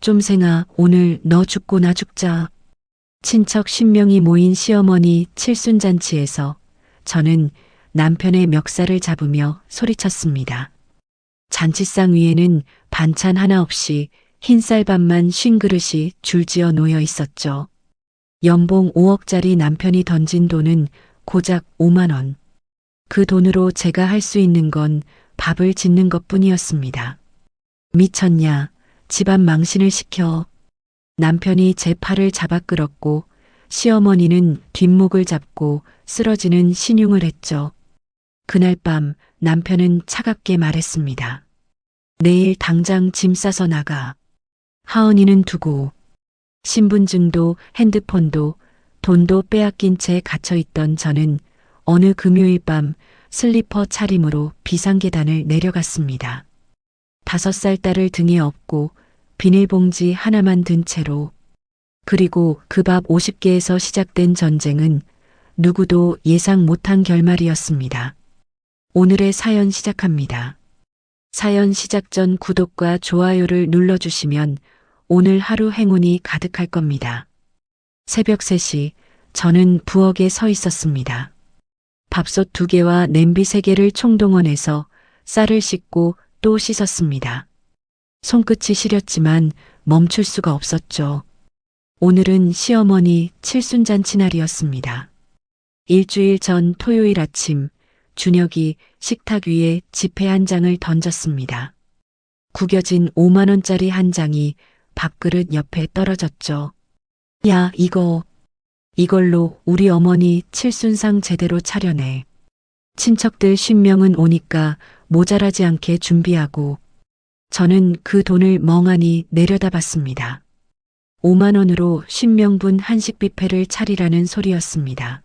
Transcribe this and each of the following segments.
쫌생아, 오늘 너 죽고 나 죽자. 친척 10명이 모인 시어머니 칠순잔치에서 저는 남편의 멱살을 잡으며 소리쳤습니다. 잔치상 위에는 반찬 하나 없이 흰쌀밥만 50그릇이 줄지어 놓여 있었죠. 연봉 5억짜리 남편이 던진 돈은 고작 5만 원. 그 돈으로 제가 할 수 있는 건 밥을 짓는 것뿐이었습니다. 미쳤냐? 집안 망신을 시켜. 남편이 제 팔을 잡아 끌었고 시어머니는 뒷목을 잡고 쓰러지는 신용을 했죠. 그날 밤 남편은 차갑게 말했습니다. 내일 당장 짐 싸서 나가. 하은이는 두고. 신분증도 핸드폰도 돈도 빼앗긴 채 갇혀있던 저는 어느 금요일 밤 슬리퍼 차림으로 비상계단을 내려갔습니다. 5살 딸을 등에 업고 비닐봉지 하나만 든 채로. 그리고 그 밥 50개에서 시작된 전쟁은 누구도 예상 못한 결말이었습니다. 오늘의 사연 시작합니다. 사연 시작 전 구독과 좋아요를 눌러주시면 오늘 하루 행운이 가득할 겁니다. 새벽 3시 저는 부엌에 서 있었습니다. 밥솥 2개와 냄비 3개를 총동원해서 쌀을 씻고 또 씻었습니다. 손끝이 시렸지만 멈출 수가 없었죠. 오늘은 시어머니 칠순잔치 날이었습니다. 일주일 전 토요일 아침 준혁이 식탁 위에 지폐 한 장을 던졌습니다. 구겨진 5만 원짜리 한 장이 밥그릇 옆에 떨어졌죠. 야, 이걸로 우리 어머니 칠순상 제대로 차려내. 친척들 50명은 오니까 모자라지 않게 준비하고. 저는 그 돈을 멍하니 내려다봤습니다. 5만 원으로 50명분 한식 뷔페를 차리라는 소리였습니다.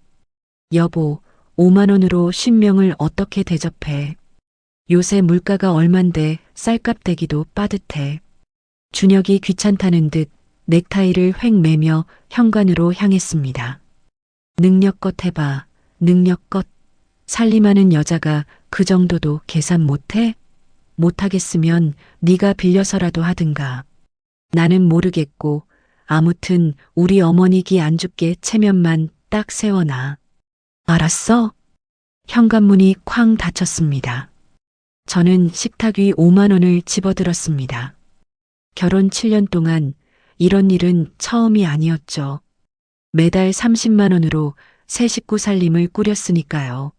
여보, 5만 원으로 50명을 어떻게 대접해? 요새 물가가 얼만데 쌀값 대기도 빠듯해. 준혁이 귀찮다는 듯 넥타이를 획 매며 현관으로 향했습니다. 능력껏 해봐, 능력껏. 살림하는 여자가 그 정도도 계산 못해? 못하겠으면 네가 빌려서라도 하든가. 나는 모르겠고 아무튼 우리 어머니 기 안 죽게 체면만 딱 세워놔. 알았어? 현관문이 쾅 닫혔습니다. 저는 식탁 위 5만 원을 집어들었습니다. 결혼 7년 동안 이런 일은 처음이 아니었죠. 매달 30만 원으로 새 식구 살림을 꾸렸으니까요.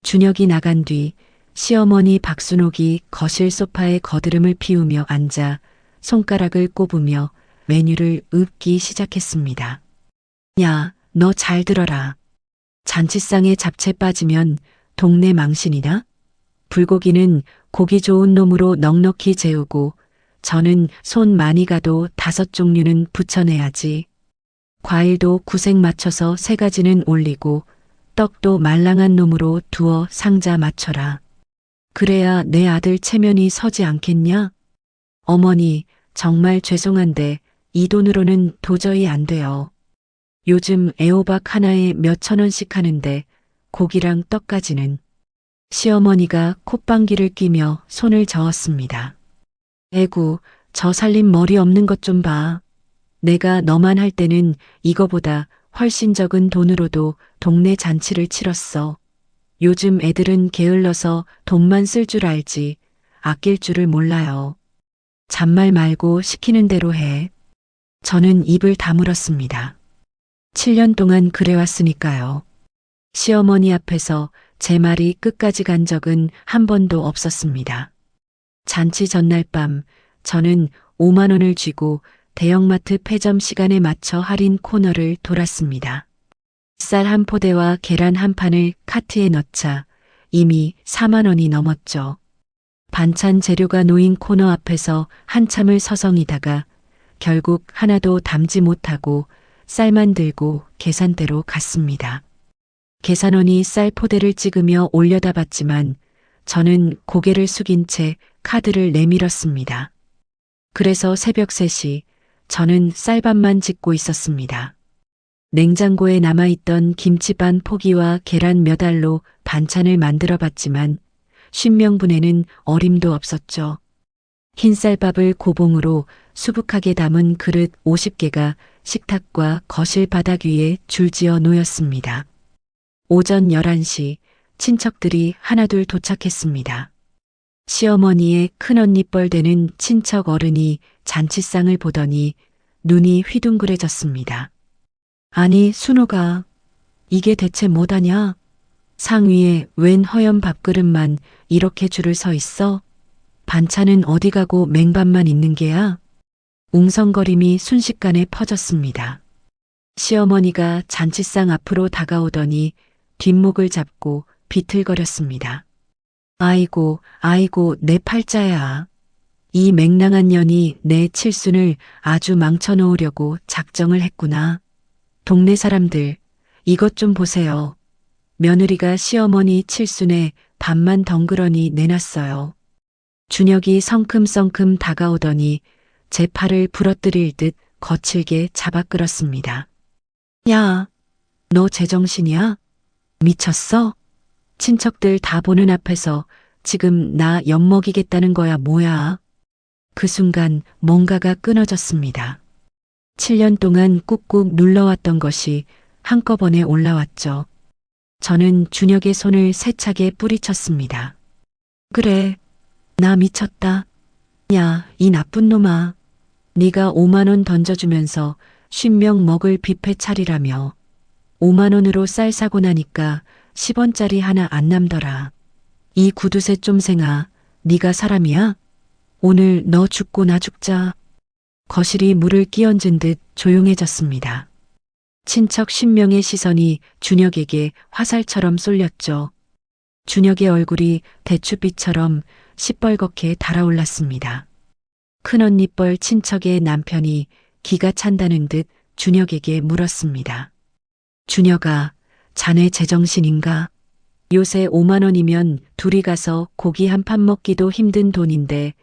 준혁이 나간 뒤 시어머니 박순옥이 거실 소파에 거드름을 피우며 앉아 손가락을 꼽으며 메뉴를 읊기 시작했습니다. 야, 너 잘 들어라. 잔치상에 잡채 빠지면 동네 망신이나? 불고기는 고기 좋은 놈으로 넉넉히 재우고 저는 손 많이 가도 5종류는 부쳐내야지. 과일도 구색 맞춰서 3가지는 올리고 떡도 말랑한 놈으로 두어 상자 맞춰라. 그래야 내 아들 체면이 서지 않겠냐? 어머니, 정말 죄송한데 이 돈으로는 도저히 안 돼요. 요즘 애호박 하나에 몇천 원씩 하는데 고기랑 떡까지는. 시어머니가 콧방귀를 뀌며 손을 저었습니다. 에구, 저 살림 머리 없는 것 좀 봐. 내가 너만 할 때는 이거보다 훨씬 적은 돈으로도 동네 잔치를 치렀어. 요즘 애들은 게을러서 돈만 쓸 줄 알지 아낄 줄을 몰라요. 잔말 말고 시키는 대로 해. 저는 입을 다물었습니다. 7년 동안 그래왔으니까요. 시어머니 앞에서 제 말이 끝까지 간 적은 한 번도 없었습니다. 잔치 전날 밤 저는 5만 원을 쥐고 대형마트 폐점 시간에 맞춰 할인 코너를 돌았습니다. 쌀 한 포대와 계란 한 판을 카트에 넣자 이미 4만 원이 넘었죠. 반찬 재료가 놓인 코너 앞에서 한참을 서성이다가 결국 하나도 담지 못하고 쌀만 들고 계산대로 갔습니다. 계산원이 쌀 포대를 찍으며 올려다 봤지만 저는 고개를 숙인 채 카드를 내밀었습니다. 그래서 새벽 3시 저는 쌀밥만 짓고 있었습니다. 냉장고에 남아있던 김치 반 포기와 계란 몇 알로 반찬을 만들어 봤지만 50명분에는 어림도 없었죠. 흰쌀밥을 고봉으로 수북하게 담은 그릇 50개가 식탁과 거실 바닥 위에 줄지어 놓였습니다. 오전 11시 친척들이 하나둘 도착했습니다. 시어머니의 큰언니 뻘 되는 친척 어른이 잔치상을 보더니 눈이 휘둥그레졌습니다. 아니 순호가 이게 대체 뭐다냐? 상 위에 웬 허연 밥그릇만 이렇게 줄을 서 있어? 반찬은 어디 가고 맹밥만 있는 게야? 웅성거림이 순식간에 퍼졌습니다. 시어머니가 잔치상 앞으로 다가오더니 뒷목을 잡고 비틀거렸습니다. 아이고, 아이고, 내 팔자야. 이 맹랑한 년이 내 칠순을 아주 망쳐놓으려고 작정을 했구나. 동네 사람들, 이것 좀 보세요. 며느리가 시어머니 칠순에 밥만 덩그러니 내놨어요. 준혁이 성큼성큼 다가오더니 제 팔을 부러뜨릴 듯 거칠게 잡아 끌었습니다. 야, 너 제정신이야? 미쳤어? 친척들 다 보는 앞에서 지금 나 엿먹이겠다는 거야 뭐야? 그 순간 뭔가가 끊어졌습니다. 7년 동안 꾹꾹 눌러왔던 것이 한꺼번에 올라왔죠. 저는 준혁의 손을 세차게 뿌리쳤습니다. 그래, 나 미쳤다. 야, 이 나쁜 놈아. 네가 5만 원 던져주면서 50명 먹을 뷔페 차리라며 5만 원으로 쌀 사고 나니까 10원짜리 하나 안 남더라. 이 구두쇠 쫌생아, 네가 사람이야? 오늘 너 죽고 나 죽자. 거실이 물을 끼얹은 듯 조용해졌습니다. 친척 10명의 시선이 준혁에게 화살처럼 쏠렸죠. 준혁의 얼굴이 대추빛처럼 시뻘겋게 달아올랐습니다. 큰언니 뻘 친척의 남편이 기가 찬다는 듯 준혁에게 물었습니다. 준혁아, 자네 제정신인가? 요새 5만 원이면 둘이 가서 고기 한 판 먹기도 힘든 돈인데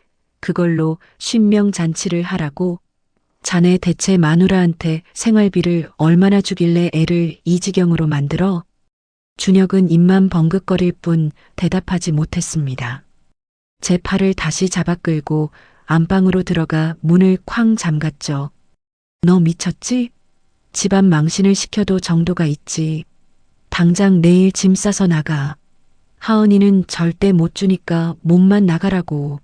그걸로 50명 잔치를 하라고? 자네 대체 마누라한테 생활비를 얼마나 주길래 애를 이 지경으로 만들어? 준혁은 입만 벙긋거릴 뿐 대답하지 못했습니다. 제 팔을 다시 잡아 끌고 안방으로 들어가 문을 쾅 잠갔죠. 너 미쳤지? 집안 망신을 시켜도 정도가 있지. 당장 내일 짐 싸서 나가. 하은이는 절대 못 주니까 몸만 나가라고.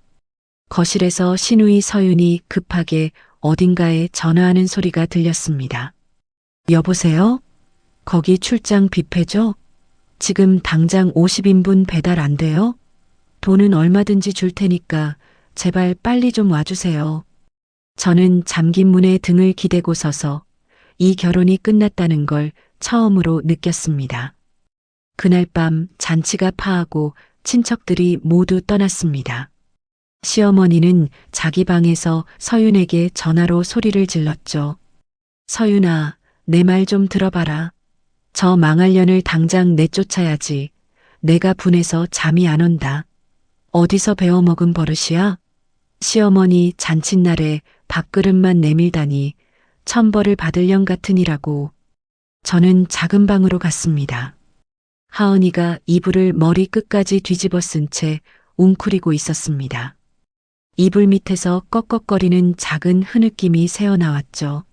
거실에서 신우이 서윤이 급하게 어딘가에 전화하는 소리가 들렸습니다. 여보세요? 거기 출장 뷔페죠? 지금 당장 50인분 배달 안 돼요? 돈은 얼마든지 줄 테니까 제발 빨리 좀 와주세요. 저는 잠긴 문에 등을 기대고 서서 이 결혼이 끝났다는 걸 처음으로 느꼈습니다. 그날 밤 잔치가 파하고 친척들이 모두 떠났습니다. 시어머니는 자기 방에서 서윤에게 전화로 소리를 질렀죠. 서윤아, 내 말 좀 들어봐라. 저 망할 년을 당장 내쫓아야지. 내가 분해서 잠이 안 온다. 어디서 배워먹은 버릇이야? 시어머니 잔칫날에 밥그릇만 내밀다니 천벌을 받을 년 같으니라고. 저는 작은 방으로 갔습니다. 하은이가 이불을 머리 끝까지 뒤집어 쓴 채 웅크리고 있었습니다. 이불 밑에서 꺽꺽거리는 작은 흐느낌이 새어나왔죠.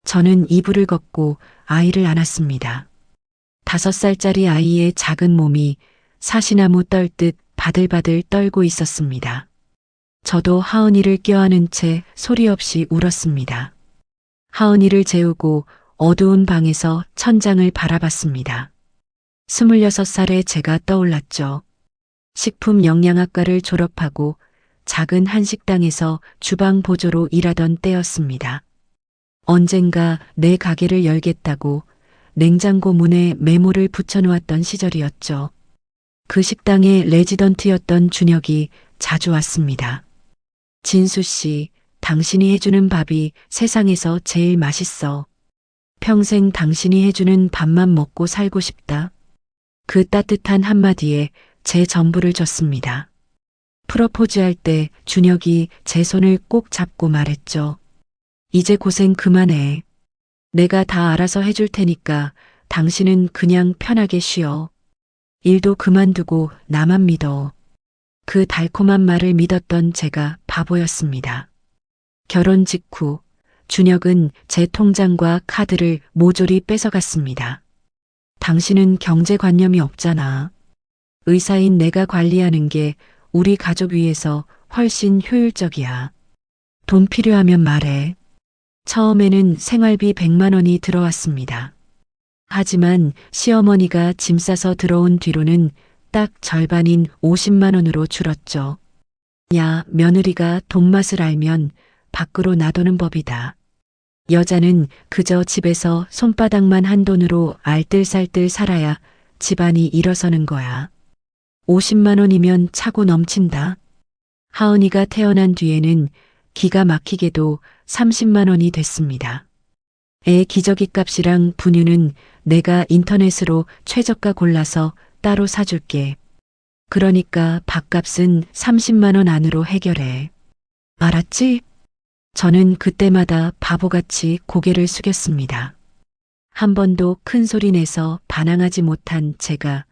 저는 이불을 걷고 아이를 안았습니다. 5살짜리 아이의 작은 몸이 사시나무 떨듯 바들바들 떨고 있었습니다. 저도 하은이를 껴안은 채 소리 없이 울었습니다. 하은이를 재우고 어두운 방에서 천장을 바라봤습니다. 26살의 제가 떠올랐죠. 식품 영양학과를 졸업하고 작은 한식당에서 주방 보조로 일하던 때였습니다. 언젠가 내 가게를 열겠다고 냉장고 문에 메모를 붙여놓았던 시절이었죠. 그 식당의 레지던트였던 준혁이 자주 왔습니다. 진수 씨, 당신이 해주는 밥이 세상에서 제일 맛있어. 평생 당신이 해주는 밥만 먹고 살고 싶다. 그 따뜻한 한마디에 제 전부를 줬습니다. 프로포즈할 때 준혁이 제 손을 꼭 잡고 말했죠. 이제 고생 그만해. 내가 다 알아서 해줄 테니까 당신은 그냥 편하게 쉬어. 일도 그만두고 나만 믿어. 그 달콤한 말을 믿었던 제가 바보였습니다. 결혼 직후 준혁은 제 통장과 카드를 모조리 뺏어갔습니다. 당신은 경제관념이 없잖아. 의사인 내가 관리하는 게 우리 가족 위해서 훨씬 효율적이야. 돈 필요하면 말해. 처음에는 생활비 100만 원이 들어왔습니다. 하지만 시어머니가 짐 싸서 들어온 뒤로는 딱 절반인 50만 원으로 줄었죠. 야, 며느리가 돈 맛을 알면 밖으로 나도는 법이다. 여자는 그저 집에서 손바닥만 한 돈으로 알뜰살뜰 살아야 집안이 일어서는 거야. 50만 원이면 차고 넘친다. 하은이가 태어난 뒤에는 기가 막히게도 30만 원이 됐습니다. 애 기저귀 값이랑 분유는 내가 인터넷으로 최저가 골라서 따로 사줄게. 그러니까 밥값은 30만 원 안으로 해결해. 알았지? 저는 그때마다 바보같이 고개를 숙였습니다. 한 번도 큰 소리 내서 반항하지 못한 제가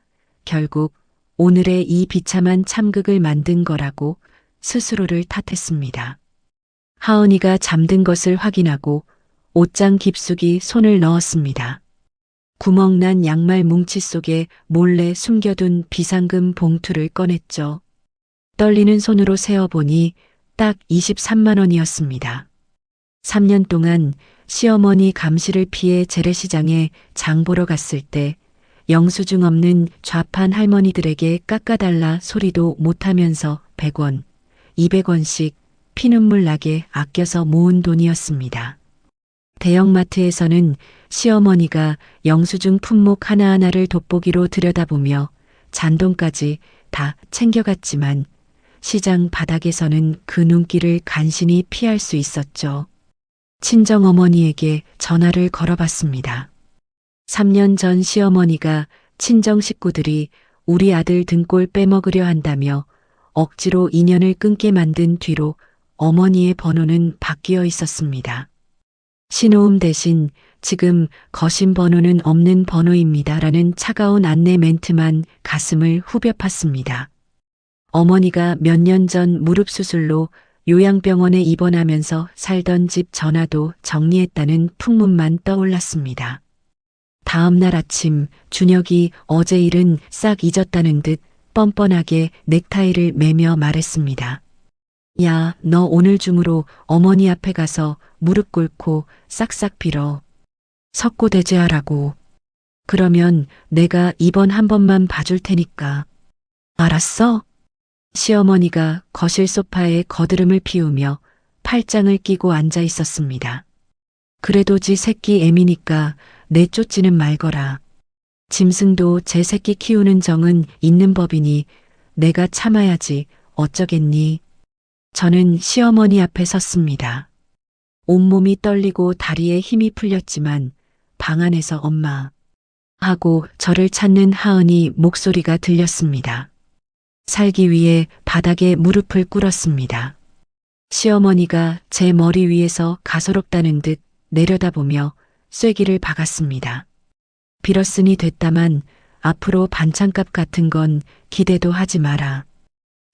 결국 오늘의 이 비참한 참극을 만든 거라고 스스로를 탓했습니다. 하은이가 잠든 것을 확인하고 옷장 깊숙이 손을 넣었습니다. 구멍난 양말 뭉치 속에 몰래 숨겨둔 비상금 봉투를 꺼냈죠. 떨리는 손으로 세어보니 딱 23만 원이었습니다. 3년 동안 시어머니 감시를 피해 재래시장에 장 보러 갔을 때 영수증 없는 좌판 할머니들에게 깎아달라 소리도 못하면서 100원, 200원씩 피눈물 나게 아껴서 모은 돈이었습니다. 대형마트에서는 시어머니가 영수증 품목 하나하나를 돋보기로 들여다보며 잔돈까지 다 챙겨갔지만 시장 바닥에서는 그 눈길을 간신히 피할 수 있었죠. 친정어머니에게 전화를 걸어봤습니다. 3년 전 시어머니가 친정 식구들이 우리 아들 등골 빼먹으려 한다며 억지로 인연을 끊게 만든 뒤로 어머니의 번호는 바뀌어 있었습니다. 신호음 대신 지금 거신 번호는 없는 번호입니다라는 차가운 안내 멘트만 가슴을 후벼 팠습니다. 어머니가 몇 년 전 무릎 수술로 요양병원에 입원하면서 살던 집 전화도 정리했다는 풍문만 떠올랐습니다. 다음 날 아침 준혁이 어제 일은 싹 잊었다는 듯 뻔뻔하게 넥타이를 매며 말했습니다. 야, 너 오늘 중으로 어머니 앞에 가서 무릎 꿇고 싹싹 빌어. 석고대죄하라고. 그러면 내가 입원 한 번만 봐줄 테니까. 알았어? 시어머니가 거실 소파에 거드름을 피우며 팔짱을 끼고 앉아 있었습니다. 그래도 지 새끼 애미니까 내쫓지는 말거라. 짐승도 제 새끼 키우는 정은 있는 법이니 내가 참아야지 어쩌겠니. 저는 시어머니 앞에 섰습니다. 온몸이 떨리고 다리에 힘이 풀렸지만 방 안에서 엄마 하고 저를 찾는 하은이 목소리가 들렸습니다. 살기 위해 바닥에 무릎을 꿇었습니다. 시어머니가 제 머리 위에서 가소롭다는 듯 내려다보며 쐐기를 박았습니다. 빌었으니 됐다만 앞으로 반찬값 같은 건 기대도 하지 마라.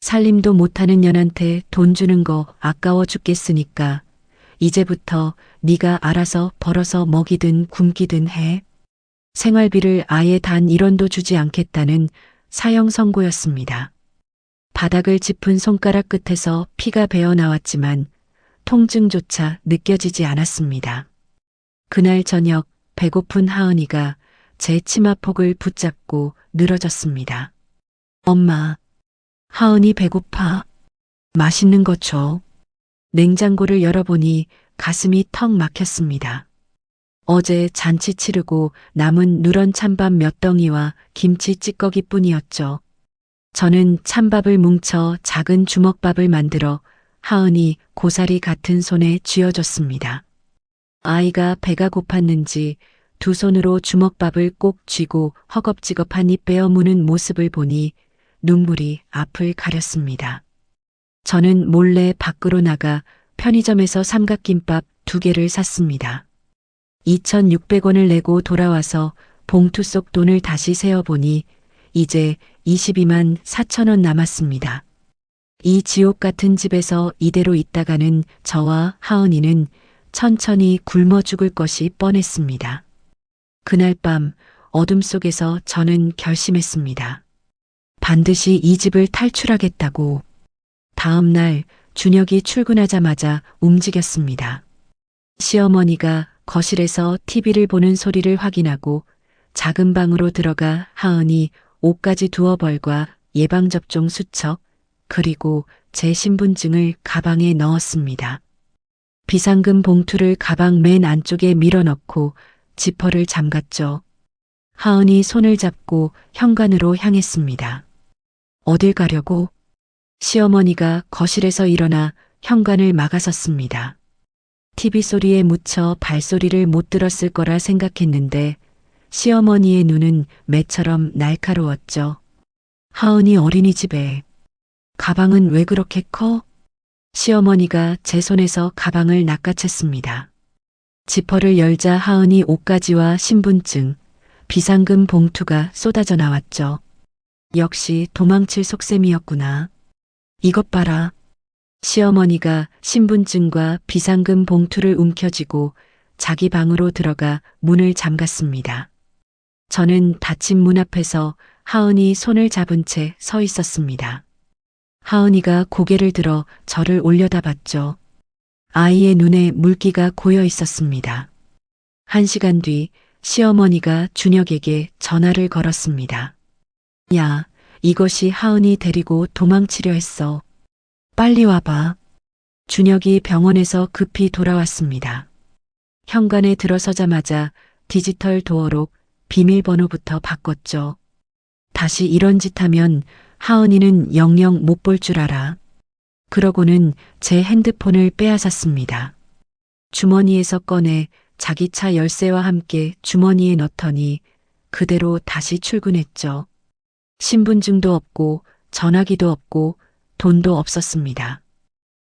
살림도 못하는 년한테 돈 주는 거 아까워 죽겠으니까 이제부터 네가 알아서 벌어서 먹이든 굶기든 해. 생활비를 아예 단 1원도 주지 않겠다는 사형 선고였습니다. 바닥을 짚은 손가락 끝에서 피가 배어 나왔지만 통증조차 느껴지지 않았습니다. 그날 저녁 배고픈 하은이가 제 치마폭을 붙잡고 늘어졌습니다. 엄마, 하은이 배고파. 맛있는 거 줘. 냉장고를 열어보니 가슴이 턱 막혔습니다. 어제 잔치 치르고 남은 누런 찬밥 몇 덩이와 김치 찌꺼기뿐이었죠. 저는 찬밥을 뭉쳐 작은 주먹밥을 만들어 하은이 고사리 같은 손에 쥐어줬습니다. 아이가 배가 고팠는지 두 손으로 주먹밥을 꼭 쥐고 허겁지겁하니 빼어 무는 모습을 보니 눈물이 앞을 가렸습니다. 저는 몰래 밖으로 나가 편의점에서 삼각김밥 2개를 샀습니다. 2,600원을 내고 돌아와서 봉투 속 돈을 다시 세어보니 이제 22만 4천 원 남았습니다. 이 지옥 같은 집에서 이대로 있다가는 저와 하은이는 천천히 굶어 죽을 것이 뻔했습니다. 그날 밤 어둠 속에서 저는 결심했습니다. 반드시 이 집을 탈출하겠다고. 다음 날 준혁이 출근하자마자 움직였습니다. 시어머니가 거실에서 TV를 보는 소리를 확인하고 작은 방으로 들어가 하은이 옷가지 두어 벌과 예방접종 수첩 그리고 제 신분증을 가방에 넣었습니다. 비상금 봉투를 가방 맨 안쪽에 밀어넣고 지퍼를 잠갔죠. 하은이 손을 잡고 현관으로 향했습니다. 어딜 가려고? 시어머니가 거실에서 일어나 현관을 막아섰습니다. TV 소리에 묻혀 발소리를 못 들었을 거라 생각했는데 시어머니의 눈은 매처럼 날카로웠죠. 하은이 어린이집에. 가방은 왜 그렇게 커? 시어머니가 제 손에서 가방을 낚아챘습니다. 지퍼를 열자 하은이 옷가지와 신분증, 비상금 봉투가 쏟아져 나왔죠. 역시 도망칠 속셈이었구나. 이것 봐라. 시어머니가 신분증과 비상금 봉투를 움켜쥐고 자기 방으로 들어가 문을 잠갔습니다. 저는 닫힌 문 앞에서 하은이 손을 잡은 채 서 있었습니다. 하은이가 고개를 들어 저를 올려다봤죠. 아이의 눈에 물기가 고여 있었습니다. 1시간 뒤 시어머니가 준혁에게 전화를 걸었습니다. 야, 이것이 하은이 데리고 도망치려 했어. 빨리 와봐. 준혁이 병원에서 급히 돌아왔습니다. 현관에 들어서자마자 디지털 도어록 비밀번호부터 바꿨죠. 다시 이런 짓 하면 하은이는 영영 못 볼 줄 알아. 그러고는 제 핸드폰을 빼앗았습니다. 주머니에서 꺼내 자기 차 열쇠와 함께 주머니에 넣더니 그대로 다시 출근했죠. 신분증도 없고 전화기도 없고 돈도 없었습니다.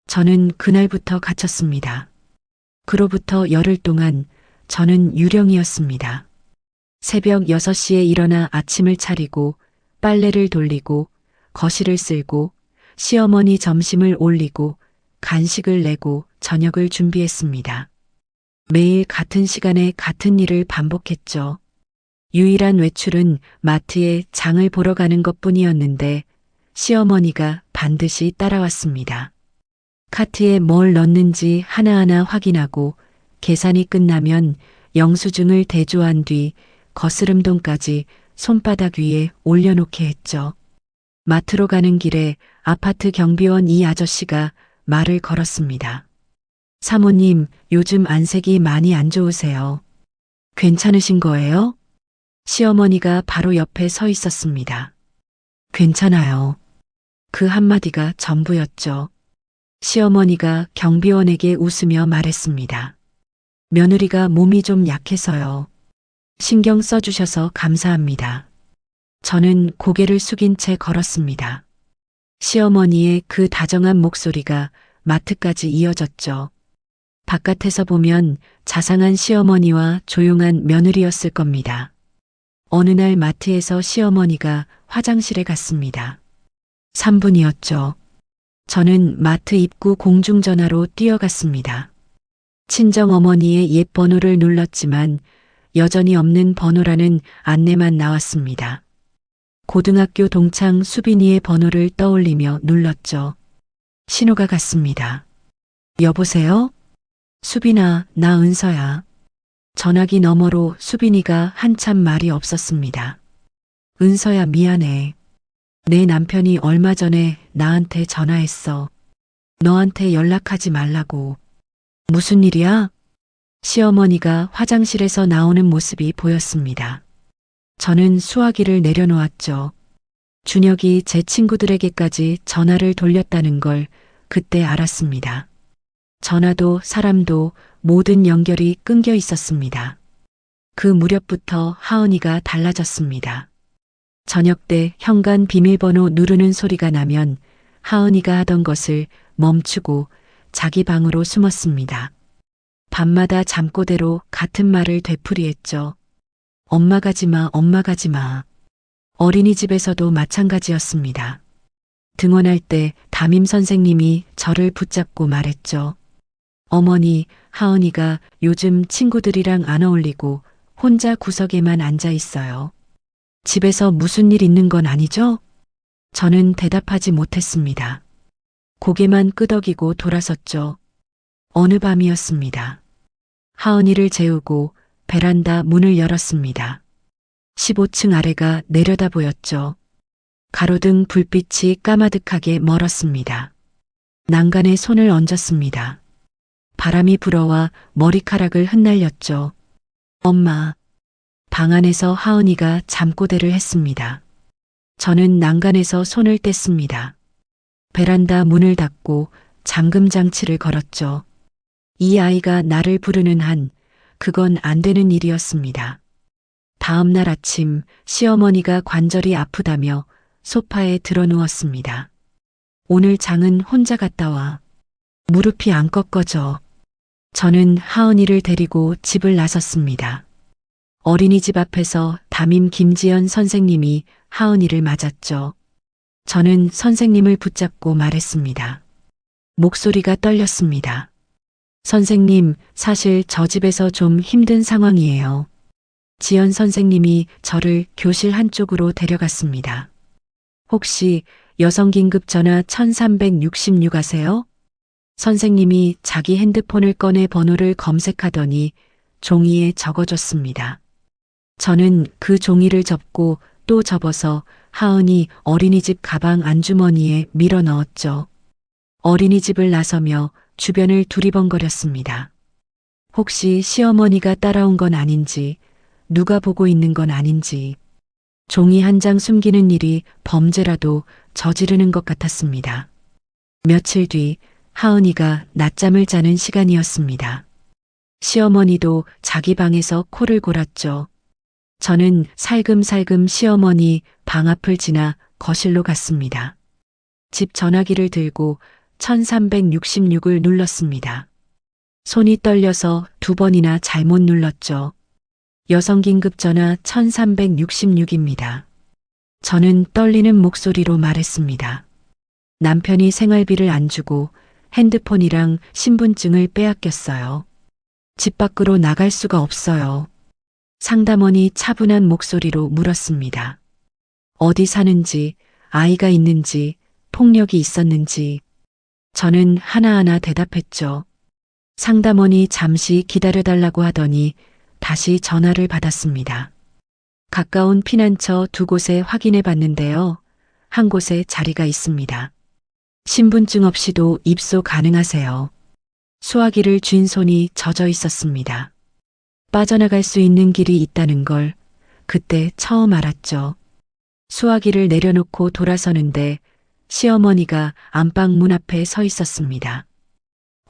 저는 그날부터 갇혔습니다. 그로부터 열흘 동안 저는 유령이었습니다. 새벽 6시에 일어나 아침을 차리고 빨래를 돌리고 거실을 쓸고 시어머니 점심을 올리고 간식을 내고 저녁을 준비했습니다. 매일 같은 시간에 같은 일을 반복했죠. 유일한 외출은 마트에 장을 보러 가는 것뿐이었는데 시어머니가 반드시 따라왔습니다. 카트에 뭘 넣는지 하나하나 확인하고 계산이 끝나면 영수증을 대조한 뒤 거스름돈까지 손바닥 위에 올려놓게 했죠. 마트로 가는 길에 아파트 경비원 이 아저씨가 말을 걸었습니다. 사모님, 요즘 안색이 많이 안 좋으세요. 괜찮으신 거예요? 시어머니가 바로 옆에 서 있었습니다. 괜찮아요. 그 한마디가 전부였죠. 시어머니가 경비원에게 웃으며 말했습니다. 며느리가 몸이 좀 약해서요. 신경 써주셔서 감사합니다. 저는 고개를 숙인 채 걸었습니다. 시어머니의 그 다정한 목소리가 마트까지 이어졌죠. 바깥에서 보면 자상한 시어머니와 조용한 며느리였을 겁니다. 어느 날 마트에서 시어머니가 화장실에 갔습니다. 3분이었죠. 저는 마트 입구 공중전화로 뛰어갔습니다. 친정어머니의 옛 번호를 눌렀지만 여전히 없는 번호라는 안내만 나왔습니다. 고등학교 동창 수빈이의 번호를 떠올리며 눌렀죠. 신호가 갔습니다. 여보세요? 수빈아, 나 은서야. 전화기 너머로 수빈이가 한참 말이 없었습니다. 은서야, 미안해. 내 남편이 얼마 전에 나한테 전화했어. 너한테 연락하지 말라고. 무슨 일이야? 시어머니가 화장실에서 나오는 모습이 보였습니다. 저는 수화기를 내려놓았죠. 준혁이 제 친구들에게까지 전화를 돌렸다는 걸 그때 알았습니다. 전화도 사람도 모든 연결이 끊겨 있었습니다. 그 무렵부터 하은이가 달라졌습니다. 저녁 때 현관 비밀번호 누르는 소리가 나면 하은이가 하던 것을 멈추고 자기 방으로 숨었습니다. 밤마다 잠꼬대로 같은 말을 되풀이했죠. 엄마 가지마, 엄마 가지마. 어린이집에서도 마찬가지였습니다. 등원할 때 담임 선생님이 저를 붙잡고 말했죠. 어머니, 하은이가 요즘 친구들이랑 안 어울리고 혼자 구석에만 앉아 있어요. 집에서 무슨 일 있는 건 아니죠? 저는 대답하지 못했습니다. 고개만 끄덕이고 돌아섰죠. 어느 밤이었습니다. 하은이를 재우고 베란다 문을 열었습니다. 15층 아래가 내려다 보였죠. 가로등 불빛이 까마득하게 멀었습니다. 난간에 손을 얹었습니다. 바람이 불어와 머리카락을 흩날렸죠. 엄마. 방 안에서 하은이가 잠꼬대를 했습니다. 저는 난간에서 손을 뗐습니다. 베란다 문을 닫고 잠금 장치를 걸었죠. 이 아이가 나를 부르는 한 그건 안 되는 일이었습니다. 다음 날 아침 시어머니가 관절이 아프다며 소파에 드러누웠습니다. 오늘 장은 혼자 갔다 와. 무릎이 안 꺾어져. 저는 하은이를 데리고 집을 나섰습니다. 어린이집 앞에서 담임 김지연 선생님이 하은이를 맞았죠. 저는 선생님을 붙잡고 말했습니다. 목소리가 떨렸습니다. 선생님, 사실 저 집에서 좀 힘든 상황이에요. 지연 선생님이 저를 교실 한쪽으로 데려갔습니다. 혹시 여성긴급 전화 1366 아세요? 선생님이 자기 핸드폰을 꺼내 번호를 검색하더니 종이에 적어줬습니다. 저는 그 종이를 접고 또 접어서 하은이 어린이집 가방 안주머니에 밀어 넣었죠. 어린이집을 나서며 주변을 두리번거렸습니다. 혹시 시어머니가 따라온 건 아닌지, 누가 보고 있는 건 아닌지, 종이 한 장 숨기는 일이 범죄라도 저지르는 것 같았습니다. 며칠 뒤 하은이가 낮잠을 자는 시간이었습니다. 시어머니도 자기 방에서 코를 골았죠. 저는 살금살금 시어머니 방 앞을 지나 거실로 갔습니다. 집 전화기를 들고 1366을 눌렀습니다. 손이 떨려서 2번이나 잘못 눌렀죠. 여성긴급 전화 1366입니다. 저는 떨리는 목소리로 말했습니다. 남편이 생활비를 안 주고 핸드폰이랑 신분증을 빼앗겼어요. 집 밖으로 나갈 수가 없어요. 상담원이 차분한 목소리로 물었습니다. 어디 사는지, 아이가 있는지, 폭력이 있었는지. 저는 하나하나 대답했죠. 상담원이 잠시 기다려달라고 하더니 다시 전화를 받았습니다. 가까운 피난처 2곳에 확인해 봤는데요. 한 곳에 자리가 있습니다. 신분증 없이도 입소 가능하세요. 수화기를 쥔 손이 젖어 있었습니다. 빠져나갈 수 있는 길이 있다는 걸 그때 처음 알았죠. 수화기를 내려놓고 돌아서는데 시어머니가 안방 문 앞에 서 있었습니다.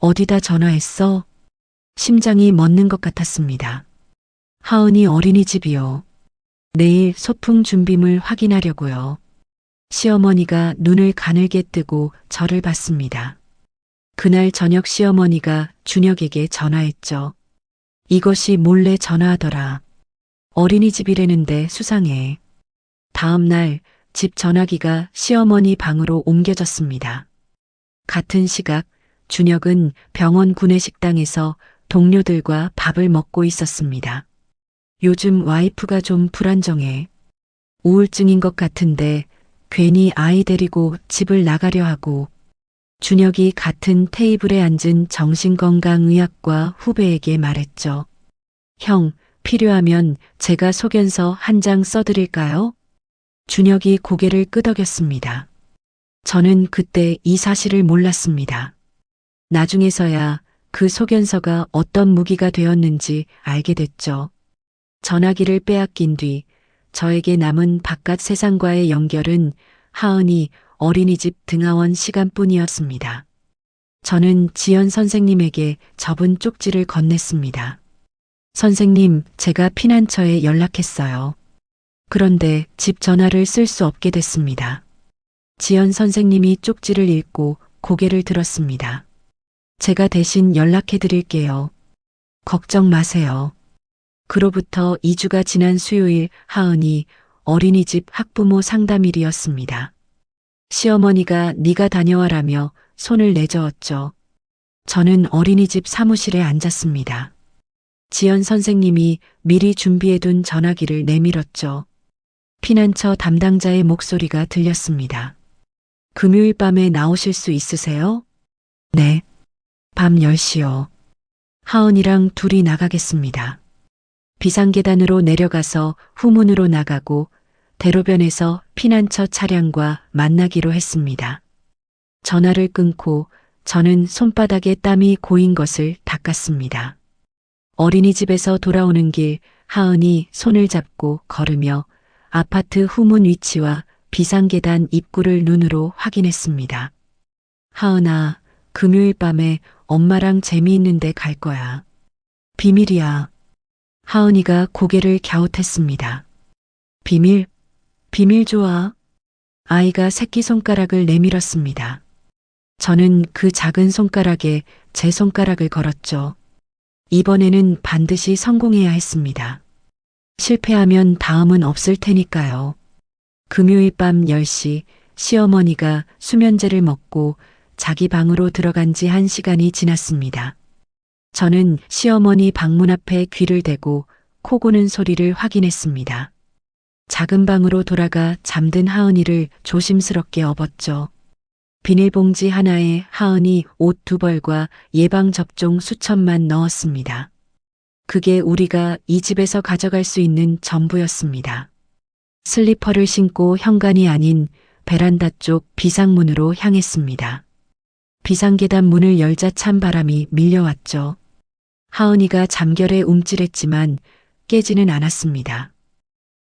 어디다 전화했어? 심장이 멎는 것 같았습니다. 하은이 어린이집이요. 내일 소풍 준비물 확인하려고요. 시어머니가 눈을 가늘게 뜨고 저를 봤습니다. 그날 저녁 시어머니가 준혁에게 전화했죠. 이것이 몰래 전화하더라. 어린이집이라는데 수상해. 다음 날 집 전화기가 시어머니 방으로 옮겨졌습니다. 같은 시각 준혁은 병원 구내식당에서 동료들과 밥을 먹고 있었습니다. 요즘 와이프가 좀 불안정해. 우울증인 것 같은데 괜히 아이 데리고 집을 나가려 하고. 준혁이 같은 테이블에 앉은 정신건강의학과 후배에게 말했죠. 형, 필요하면 제가 소견서 한 장 써드릴까요? 준혁이 고개를 끄덕였습니다. 저는 그때 이 사실을 몰랐습니다. 나중에서야 그 소견서가 어떤 무기가 되었는지 알게 됐죠. 전화기를 빼앗긴 뒤 저에게 남은 바깥 세상과의 연결은 하은이 어린이집 등하원 시간뿐이었습니다. 저는 지연 선생님에게 접은 쪽지를 건넸습니다. 선생님, 제가 피난처에 연락했어요. 그런데 집 전화를 쓸 수 없게 됐습니다. 지연 선생님이 쪽지를 읽고 고개를 들었습니다. 제가 대신 연락해 드릴게요. 걱정 마세요. 그로부터 2주가 지난 수요일 하은이 어린이집 학부모 상담일이었습니다. 시어머니가 네가 다녀와라며 손을 내저었죠. 저는 어린이집 사무실에 앉았습니다. 지연 선생님이 미리 준비해둔 전화기를 내밀었죠. 피난처 담당자의 목소리가 들렸습니다. 금요일 밤에 나오실 수 있으세요? 네. 밤 10시요. 하은이랑 둘이 나가겠습니다. 비상계단으로 내려가서 후문으로 나가고 대로변에서 피난처 차량과 만나기로 했습니다. 전화를 끊고 저는 손바닥에 땀이 고인 것을 닦았습니다. 어린이집에서 돌아오는 길 하은이 손을 잡고 걸으며 아파트 후문 위치와 비상계단 입구를 눈으로 확인했습니다. 하은아, 금요일 밤에 엄마랑 재미있는데 갈 거야. 비밀이야. 하은이가 고개를 갸웃했습니다. 비밀? 비밀 좋아. 아이가 새끼손가락을 내밀었습니다. 저는 그 작은 손가락에 제 손가락을 걸었죠. 이번에는 반드시 성공해야 했습니다. 실패하면 다음은 없을 테니까요. 금요일 밤 10시 시어머니가 수면제를 먹고 자기 방으로 들어간 지 1시간이 지났습니다. 저는 시어머니 방문 앞에 귀를 대고 코 고는 소리를 확인했습니다. 작은 방으로 돌아가 잠든 하은이를 조심스럽게 업었죠. 비닐봉지 하나에 하은이 옷 2벌과 예방접종 수첩만 넣었습니다. 그게 우리가 이 집에서 가져갈 수 있는 전부였습니다. 슬리퍼를 신고 현관이 아닌 베란다 쪽 비상문으로 향했습니다. 비상계단 문을 열자 찬 바람이 밀려왔죠. 하은이가 잠결에 움찔했지만 깨지는 않았습니다.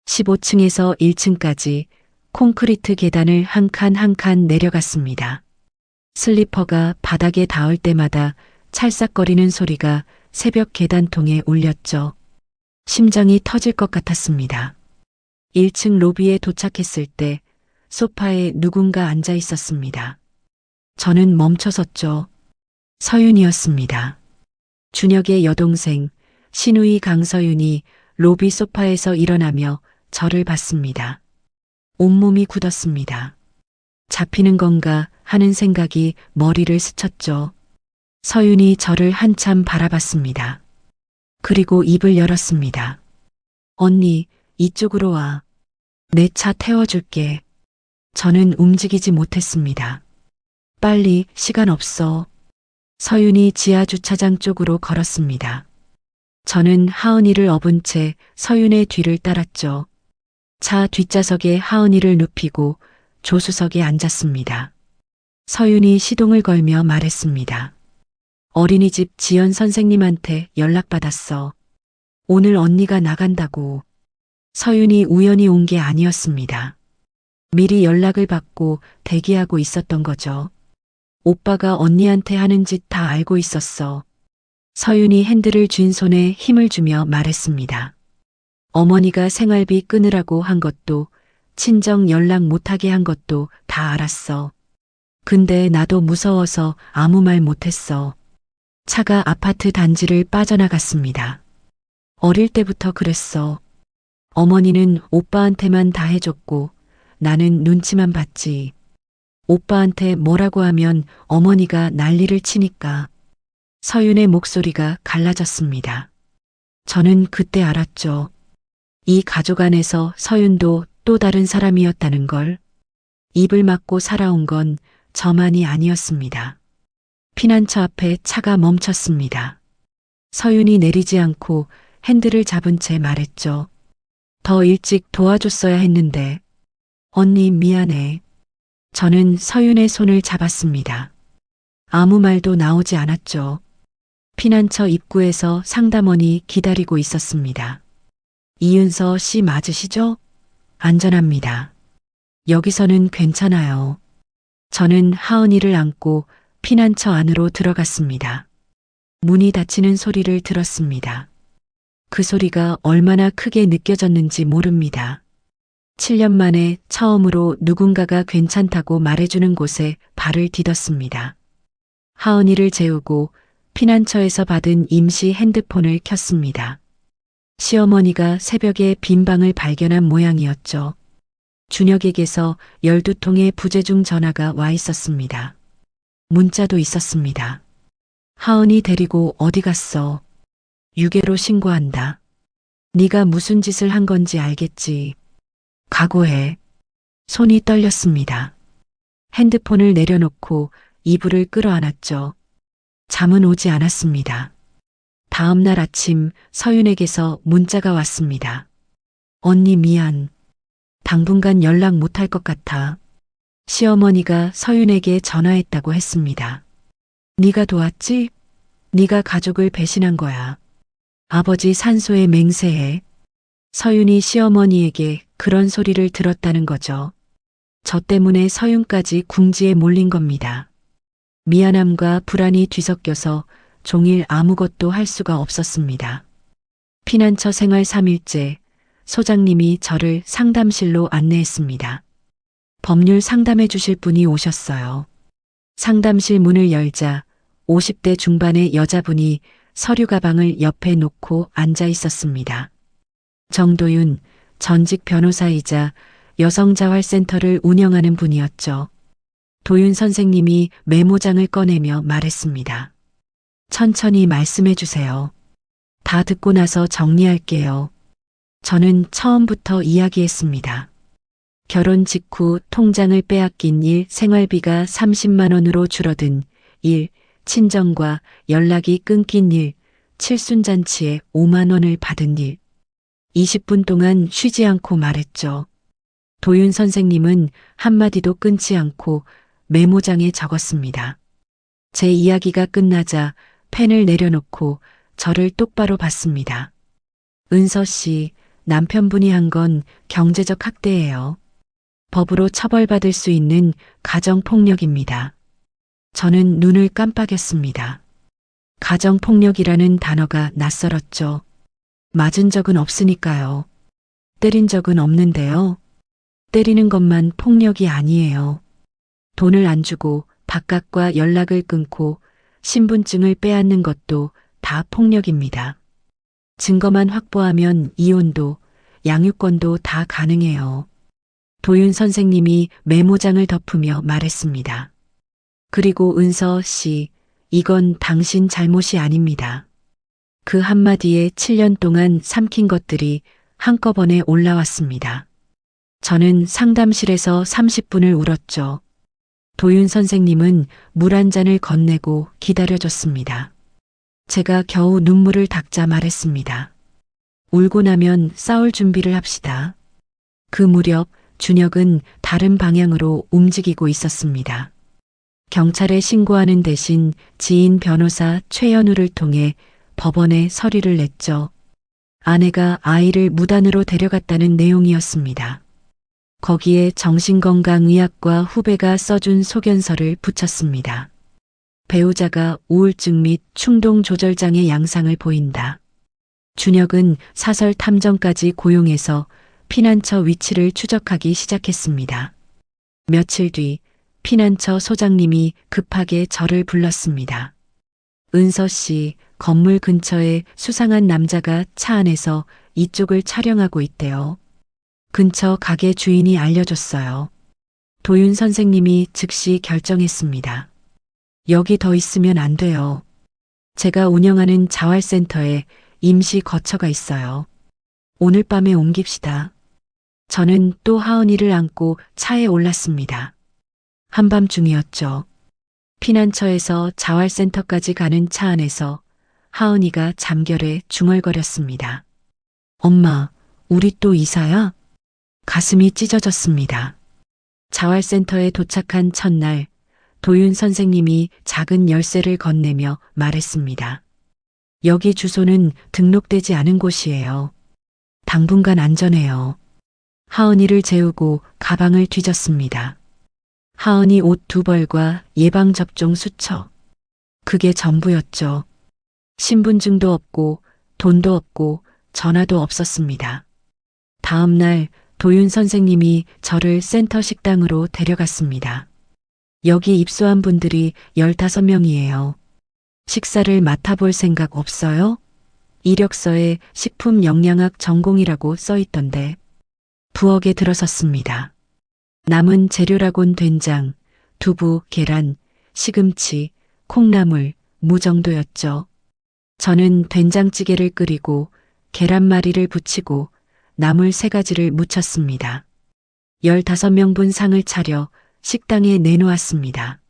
15층에서 1층까지 콘크리트 계단을 한 칸 한 칸 내려갔습니다. 슬리퍼가 바닥에 닿을 때마다 찰싹거리는 소리가 새벽 계단통에 울렸죠. 심장이 터질 것 같았습니다. 1층 로비에 도착했을 때 소파에 누군가 앉아 있었습니다. 저는 멈춰섰죠. 서윤이었습니다. 준혁의 여동생 신우이 강서윤이 로비 소파에서 일어나며 저를 봤습니다. 온몸이 굳었습니다. 잡히는 건가 하는 생각이 머리를 스쳤죠. 서윤이 저를 한참 바라봤습니다. 그리고 입을 열었습니다. 언니, 이쪽으로 와. 내 차 태워줄게. 저는 움직이지 못했습니다. 빨리, 시간 없어. 서윤이 지하 주차장 쪽으로 걸었습니다. 저는 하은이를 업은 채 서윤의 뒤를 따랐죠. 차 뒷좌석에 하은이를 눕히고 조수석에 앉았습니다. 서윤이 시동을 걸며 말했습니다. 어린이집 지연 선생님한테 연락받았어. 오늘 언니가 나간다고. 서윤이 우연히 온 게 아니었습니다. 미리 연락을 받고 대기하고 있었던 거죠. 오빠가 언니한테 하는 짓 다 알고 있었어. 서윤이 핸들을 쥔 손에 힘을 주며 말했습니다. 어머니가 생활비 끊으라고 한 것도 친정 연락 못하게 한 것도 다 알았어. 근데 나도 무서워서 아무 말 못했어. 차가 아파트 단지를 빠져나갔습니다. 어릴 때부터 그랬어. 어머니는 오빠한테만 다 해줬고 나는 눈치만 봤지. 오빠한테 뭐라고 하면 어머니가 난리를 치니까. 서윤의 목소리가 갈라졌습니다. 저는 그때 알았죠. 이 가족 안에서 서윤도 또 다른 사람이었다는 걸. 입을 막고 살아온 건 저만이 아니었습니다. 피난처 앞에 차가 멈췄습니다. 서윤이 내리지 않고 핸들을 잡은 채 말했죠. 더 일찍 도와줬어야 했는데. 언니 미안해. 저는 서윤의 손을 잡았습니다. 아무 말도 나오지 않았죠. 피난처 입구에서 상담원이 기다리고 있었습니다. 이윤서 씨 맞으시죠? 안전합니다. 여기서는 괜찮아요. 저는 하은이를 안고 피난처 안으로 들어갔습니다. 문이 닫히는 소리를 들었습니다. 그 소리가 얼마나 크게 느껴졌는지 모릅니다. 7년 만에 처음으로 누군가가 괜찮다고 말해주는 곳에 발을 디뎠습니다. 하은이를 재우고 피난처에서 받은 임시 핸드폰을 켰습니다. 시어머니가 새벽에 빈 방을 발견한 모양이었죠. 준혁에게서 12통의 부재중 전화가 와 있었습니다. 문자도 있었습니다. 하은이 데리고 어디 갔어? 유괴로 신고한다. 네가 무슨 짓을 한 건지 알겠지. 각오해. 손이 떨렸습니다. 핸드폰을 내려놓고 이불을 끌어안았죠. 잠은 오지 않았습니다. 다음 날 아침 서윤에게서 문자가 왔습니다. 언니 미안. 당분간 연락 못할 것 같아. 시어머니가 서윤에게 전화했다고 했습니다. 네가 도왔지? 네가 가족을 배신한 거야. 아버지 산소에 맹세해. 서윤이 시어머니에게 그런 소리를 들었다는 거죠. 저 때문에 서윤까지 궁지에 몰린 겁니다. 미안함과 불안이 뒤섞여서 종일 아무것도 할 수가 없었습니다. 피난처 생활 3일째 소장님이 저를 상담실로 안내했습니다. 법률 상담해 주실 분이 오셨어요. 상담실 문을 열자 50대 중반의 여자분이 서류 가방을 옆에 놓고 앉아 있었습니다. 정도윤 전직 변호사이자 여성자활센터를 운영하는 분이었죠. 도윤 선생님이 메모장을 꺼내며 말했습니다. 천천히 말씀해 주세요. 다 듣고 나서 정리할게요. 저는 처음부터 이야기했습니다. 결혼 직후 통장을 빼앗긴 일, 생활비가 30만 원으로 줄어든 일, 친정과 연락이 끊긴 일, 칠순잔치에 5만 원을 받은 일. 20분 동안 쉬지 않고 말했죠. 도윤 선생님은 한마디도 끊지 않고 메모장에 적었습니다. 제 이야기가 끝나자 펜을 내려놓고 저를 똑바로 봤습니다. 은서 씨, 남편분이 한 건 경제적 학대예요. 법으로 처벌받을 수 있는 가정폭력입니다. 저는 눈을 깜빡였습니다. 가정폭력이라는 단어가 낯설었죠. 맞은 적은 없으니까요. 때린 적은 없는데요. 때리는 것만 폭력이 아니에요. 돈을 안 주고 바깥과 연락을 끊고 신분증을 빼앗는 것도 다 폭력입니다. 증거만 확보하면 이혼도 양육권도 다 가능해요. 도윤 선생님이 메모장을 덮으며 말했습니다. 그리고 은서 씨, 이건 당신 잘못이 아닙니다. 그 한마디에 7년 동안 삼킨 것들이 한꺼번에 올라왔습니다. 저는 상담실에서 30분을 울었죠. 도윤 선생님은 물 한 잔을 건네고 기다려줬습니다. 제가 겨우 눈물을 닦자 말했습니다. 울고 나면 싸울 준비를 합시다. 그 무렵 준혁은 다른 방향으로 움직이고 있었습니다. 경찰에 신고하는 대신 지인 변호사 최연우를 통해 법원에 서류를 냈죠. 아내가 아이를 무단으로 데려갔다는 내용이었습니다. 거기에 정신건강의학과 후배가 써준 소견서를 붙였습니다. 배우자가 우울증 및 충동조절장애 양상을 보인다. 준혁은 사설 탐정까지 고용해서 피난처 위치를 추적하기 시작했습니다. 며칠 뒤 피난처 소장님이 급하게 저를 불렀습니다. 은서 씨, 건물 근처에 수상한 남자가 차 안에서 이쪽을 촬영하고 있대요. 근처 가게 주인이 알려줬어요. 도윤 선생님이 즉시 결정했습니다. 여기 더 있으면 안 돼요. 제가 운영하는 자활센터에 임시 거처가 있어요. 오늘 밤에 옮깁시다. 저는 또 하은이를 안고 차에 올랐습니다. 한밤중이었죠. 피난처에서 자활센터까지 가는 차 안에서 하은이가 잠결에 중얼거렸습니다. 엄마, 우리 또 이사야? 가슴이 찢어졌습니다. 자활센터에 도착한 첫날 도윤 선생님이 작은 열쇠를 건네며 말했습니다. 여기 주소는 등록되지 않은 곳이에요. 당분간 안전해요. 하은이를 재우고 가방을 뒤졌습니다. 하은이 옷 2벌과 예방접종 수첩. 그게 전부였죠. 신분증도 없고 돈도 없고 전화도 없었습니다. 다음 날 도윤 선생님이 저를 센터 식당으로 데려갔습니다. 여기 입소한 분들이 15명이에요. 식사를 맡아볼 생각 없어요? 이력서에 식품영양학 전공이라고 써 있던데. 부엌에 들어섰습니다. 남은 재료라곤 된장, 두부, 계란, 시금치, 콩나물, 무 정도였죠. 저는 된장찌개를 끓이고 계란말이를 부치고 나물 3가지를 무쳤습니다. 15명분 상을 차려 식당에 내놓았습니다.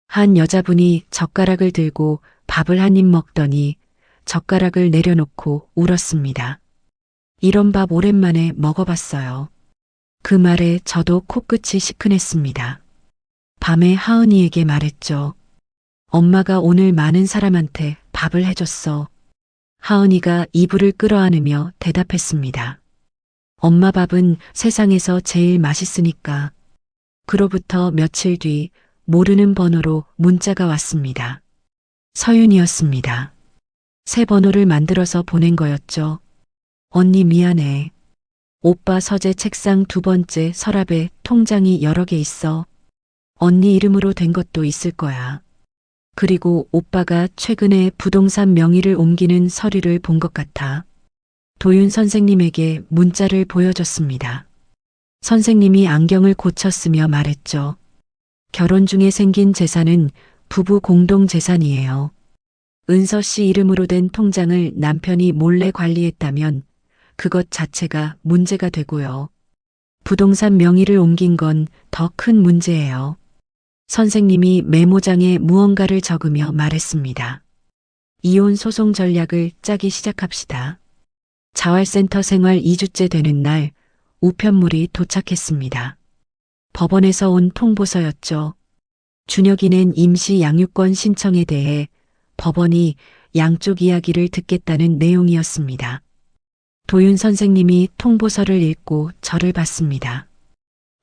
한 여자분이 젓가락을 들고 밥을 한 입 먹더니 젓가락을 내려놓고 울었습니다. 이런 밥 오랜만에 먹어봤어요. 그 말에 저도 코끝이 시큰했습니다. 밤에 하은이에게 말했죠. 엄마가 오늘 많은 사람한테 밥을 해줬어. 하은이가 이불을 끌어안으며 대답했습니다. 엄마 밥은 세상에서 제일 맛있으니까. 그로부터 며칠 뒤 모르는 번호로 문자가 왔습니다. 서윤이었습니다. 새 번호를 만들어서 보낸 거였죠. 언니 미안해. 오빠 서재 책상 2번째 서랍에 통장이 여러 개 있어. 언니 이름으로 된 것도 있을 거야. 그리고 오빠가 최근에 부동산 명의를 옮기는 서류를 본 것 같아. 도윤 선생님에게 문자를 보여줬습니다. 선생님이 안경을 고쳤으며 말했죠. 결혼 중에 생긴 재산은 부부 공동 재산이에요. 은서 씨 이름으로 된 통장을 남편이 몰래 관리했다면 그것 자체가 문제가 되고요. 부동산 명의를 옮긴 건 더 큰 문제예요. 선생님이 메모장에 무언가를 적으며 말했습니다. 이혼 소송 전략을 짜기 시작합시다. 자활센터 생활 2주째 되는 날 우편물이 도착했습니다. 법원에서 온 통보서였죠. 준혁이 낸 임시 양육권 신청에 대해 법원이 양쪽 이야기를 듣겠다는 내용이었습니다. 도윤 선생님이 통보서를 읽고 저를 봤습니다.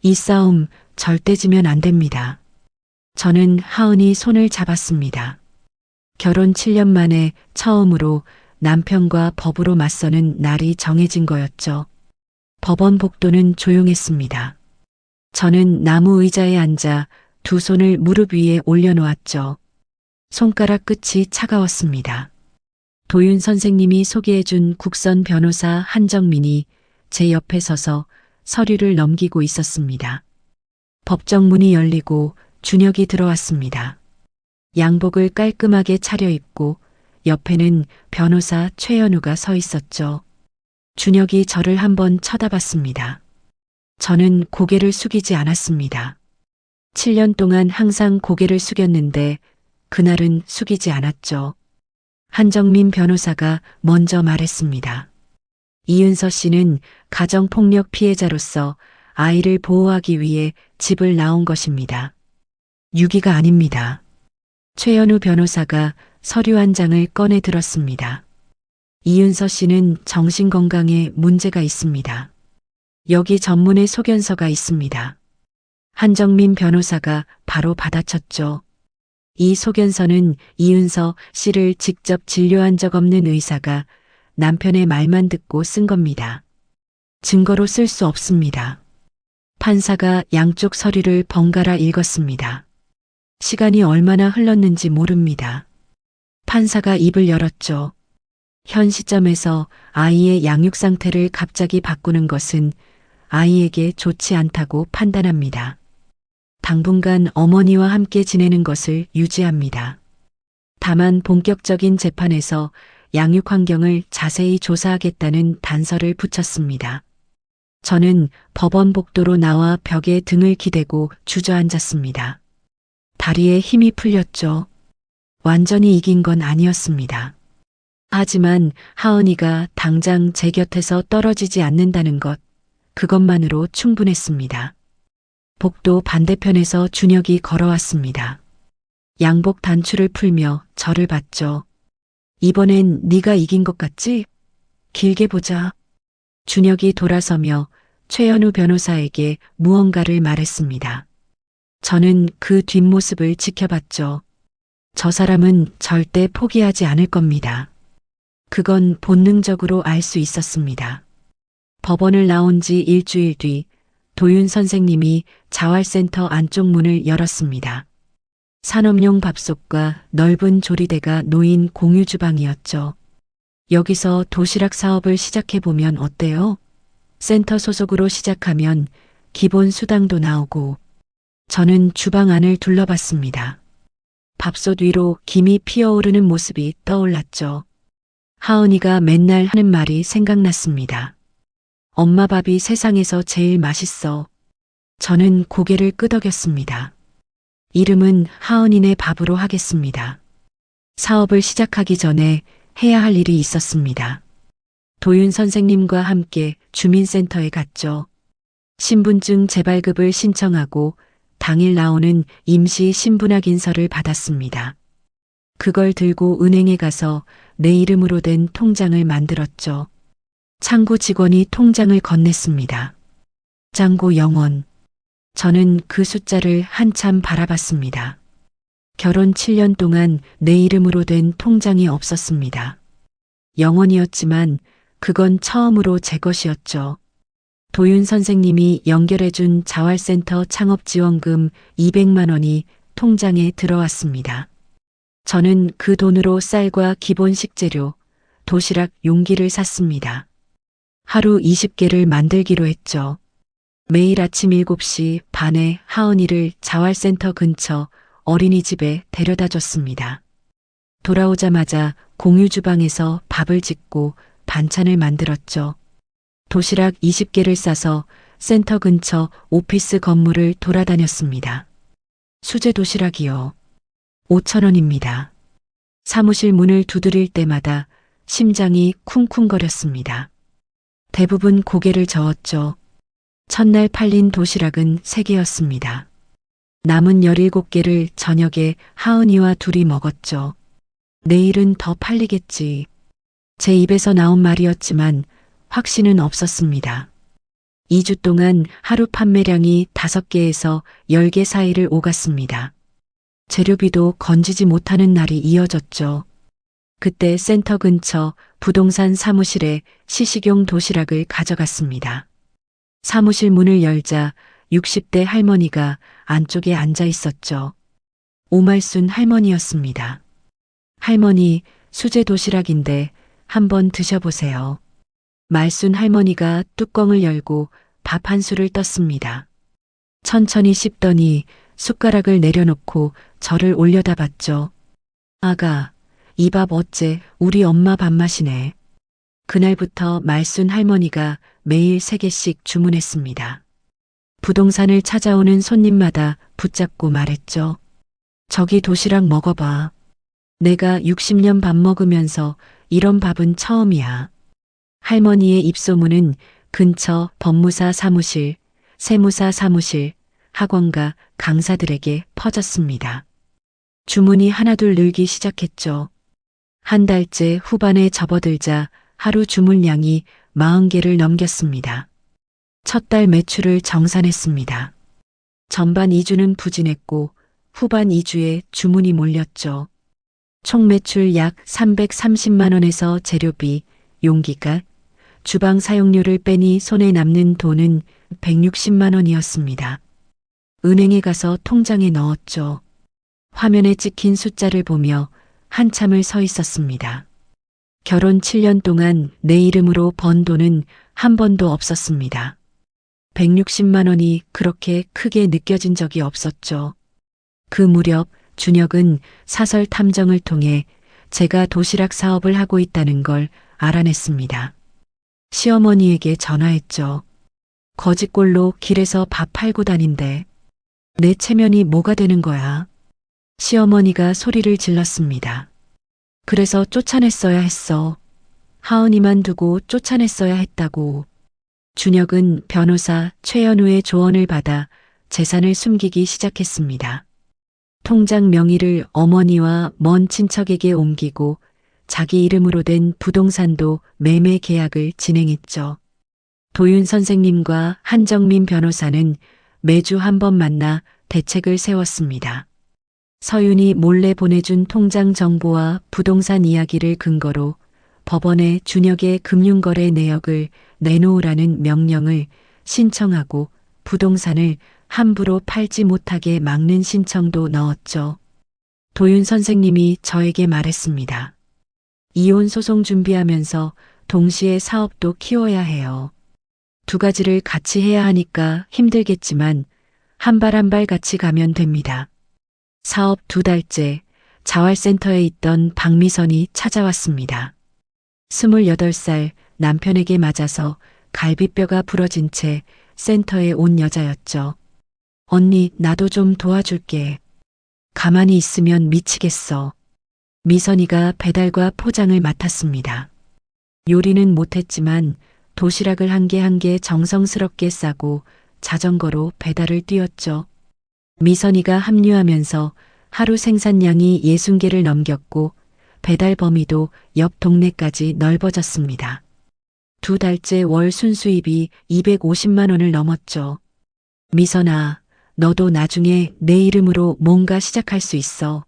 이 싸움 절대 지면 안 됩니다. 저는 하은이 손을 잡았습니다. 결혼 7년 만에 처음으로 남편과 법으로 맞서는 날이 정해진 거였죠. 법원 복도는 조용했습니다. 저는 나무 의자에 앉아 2 손을 무릎 위에 올려놓았죠. 손가락 끝이 차가웠습니다. 도윤 선생님이 소개해준 국선 변호사 한정민이 제 옆에 서서 서류를 넘기고 있었습니다. 법정 문이 열리고 준혁이 들어왔습니다. 양복을 깔끔하게 차려입고 옆에는 변호사 최연우가 서 있었죠. 준혁이 저를 한번 쳐다봤습니다. 저는 고개를 숙이지 않았습니다. 7년 동안 항상 고개를 숙였는데 그날은 숙이지 않았죠. 한정민 변호사가 먼저 말했습니다. 이은서 씨는 가정폭력 피해자로서 아이를 보호하기 위해 집을 나온 것입니다. 유기가 아닙니다. 최연우 변호사가 서류 한 장을 꺼내 들었습니다. 이은서 씨는 정신건강에 문제가 있습니다. 여기 전문의 소견서가 있습니다. 한정민 변호사가 바로 받아쳤죠. 이 소견서는 이은서 씨를 직접 진료한 적 없는 의사가 남편의 말만 듣고 쓴 겁니다. 증거로 쓸 수 없습니다. 판사가 양쪽 서류를 번갈아 읽었습니다. 시간이 얼마나 흘렀는지 모릅니다. 판사가 입을 열었죠. 현 시점에서 아이의 양육 상태를 갑자기 바꾸는 것은 아이에게 좋지 않다고 판단합니다. 당분간 어머니와 함께 지내는 것을 유지합니다. 다만 본격적인 재판에서 양육 환경을 자세히 조사하겠다는 단서를 붙였습니다. 저는 법원 복도로 나와 벽에 등을 기대고 주저앉았습니다. 다리에 힘이 풀렸죠. 완전히 이긴 건 아니었습니다. 하지만 하은이가 당장 제 곁에서 떨어지지 않는다는 것, 그것만으로 충분했습니다. 복도 반대편에서 준혁이 걸어왔습니다. 양복 단추를 풀며 저를 봤죠. 이번엔 네가 이긴 것 같지? 길게 보자. 준혁이 돌아서며 최연우 변호사에게 무언가를 말했습니다. 저는 그 뒷모습을 지켜봤죠. 저 사람은 절대 포기하지 않을 겁니다. 그건 본능적으로 알 수 있었습니다. 법원을 나온 지 일주일 뒤 도윤 선생님이 자활센터 안쪽 문을 열었습니다. 산업용 밥솥과 넓은 조리대가 놓인 공유 주방이었죠. 여기서 도시락 사업을 시작해보면 어때요? 센터 소속으로 시작하면 기본 수당도 나오고 저는 주방 안을 둘러봤습니다. 밥솥 위로 김이 피어오르는 모습이 떠올랐죠. 하은이가 맨날 하는 말이 생각났습니다. 엄마 밥이 세상에서 제일 맛있어. 저는 고개를 끄덕였습니다. 이름은 하은이네 밥으로 하겠습니다. 사업을 시작하기 전에 해야 할 일이 있었습니다. 도윤 선생님과 함께 주민센터에 갔죠. 신분증 재발급을 신청하고 당일 나오는 임시 신분확인서를 받았습니다. 그걸 들고 은행에 가서 내 이름으로 된 통장을 만들었죠. 창구 직원이 통장을 건넸습니다. 장고 0원. 저는 그 숫자를 한참 바라봤습니다. 결혼 7년 동안 내 이름으로 된 통장이 없었습니다. 0원이었지만 그건 처음으로 제 것이었죠. 도윤 선생님이 연결해준 자활센터 창업지원금 200만 원이 통장에 들어왔습니다. 저는 그 돈으로 쌀과 기본 식재료, 도시락 용기를 샀습니다. 하루 20개를 만들기로 했죠. 매일 아침 7시 반에 하은이를 자활센터 근처 어린이집에 데려다 줬습니다. 돌아오자마자 공유 주방에서 밥을 짓고 반찬을 만들었죠. 도시락 20개를 싸서 센터 근처 오피스 건물을 돌아다녔습니다. 수제 도시락이요. 5,000원입니다. 사무실 문을 두드릴 때마다 심장이 쿵쿵거렸습니다. 대부분 고개를 저었죠. 첫날 팔린 도시락은 3개였습니다. 남은 17개를 저녁에 하은이와 둘이 먹었죠. 내일은 더 팔리겠지. 제 입에서 나온 말이었지만 확신은 없었습니다. 2주 동안 하루 판매량이 5개에서 10개 사이를 오갔습니다. 재료비도 건지지 못하는 날이 이어졌죠. 그때 센터 근처 부동산 사무실에 시식용 도시락을 가져갔습니다. 사무실 문을 열자 60대 할머니가 안쪽에 앉아 있었죠. 오말순 할머니였습니다. 할머니, 수제 도시락인데 한번 드셔보세요. 말순 할머니가 뚜껑을 열고 밥 한 술을 떴습니다. 천천히 씹더니 숟가락을 내려놓고 저를 올려다봤죠. 아가, 이 밥 어째 우리 엄마 밥맛이네. 그날부터 말순 할머니가 매일 3개씩 주문했습니다. 부동산을 찾아오는 손님마다 붙잡고 말했죠. 저기 도시락 먹어봐. 내가 60년 밥 먹으면서 이런 밥은 처음이야. 할머니의 입소문은 근처 법무사 사무실, 세무사 사무실, 학원가 강사들에게 퍼졌습니다. 주문이 하나둘 늘기 시작했죠. 한 달째 후반에 접어들자 하루 주문량이 40개를 넘겼습니다. 첫 달 매출을 정산했습니다. 전반 2주는 부진했고 후반 2주에 주문이 몰렸죠. 총 매출 약 330만 원에서 재료비, 용기가, 주방 사용료를 빼니 손에 남는 돈은 160만 원이었습니다. 은행에 가서 통장에 넣었죠. 화면에 찍힌 숫자를 보며 한참을 서 있었습니다. 결혼 7년 동안 내 이름으로 번 돈은 한 번도 없었습니다. 160만 원이 그렇게 크게 느껴진 적이 없었죠. 그 무렵 준혁은 사설 탐정을 통해 제가 도시락 사업을 하고 있다는 걸 알아냈습니다. 시어머니에게 전화했죠. 거짓골로 길에서 밥 팔고 다닌대. 내 체면이 뭐가 되는 거야? 시어머니가 소리를 질렀습니다. 그래서 쫓아냈어야 했어. 하은이만 두고 쫓아냈어야 했다고. 준혁은 변호사 최연우의 조언을 받아 재산을 숨기기 시작했습니다. 통장 명의를 어머니와 먼 친척에게 옮기고 자기 이름으로 된 부동산도 매매 계약을 진행했죠. 도윤 선생님과 한정민 변호사는 매주 한 번 만나 대책을 세웠습니다. 서윤이 몰래 보내준 통장 정보와 부동산 이야기를 근거로 법원에 준혁의 금융거래 내역을 내놓으라는 명령을 신청하고 부동산을 함부로 팔지 못하게 막는 신청도 넣었죠. 도윤 선생님이 저에게 말했습니다. 이혼 소송 준비하면서 동시에 사업도 키워야 해요. 두 가지를 같이 해야 하니까 힘들겠지만 한 발 한 발 같이 가면 됩니다. 사업 2달째 자활센터에 있던 박미선이 찾아왔습니다. 28살 남편에게 맞아서 갈비뼈가 부러진 채 센터에 온 여자였죠. 언니, 나도 좀 도와줄게. 가만히 있으면 미치겠어. 미선이가 배달과 포장을 맡았습니다. 요리는 못했지만 도시락을 한 개 한 개 정성스럽게 싸고 자전거로 배달을 뛰었죠. 미선이가 합류하면서 하루 생산량이 60개를 넘겼고 배달 범위도 옆 동네까지 넓어졌습니다. 2달째 월 순수입이 250만 원을 넘었죠. 미선아, 너도 나중에 내 이름으로 뭔가 시작할 수 있어.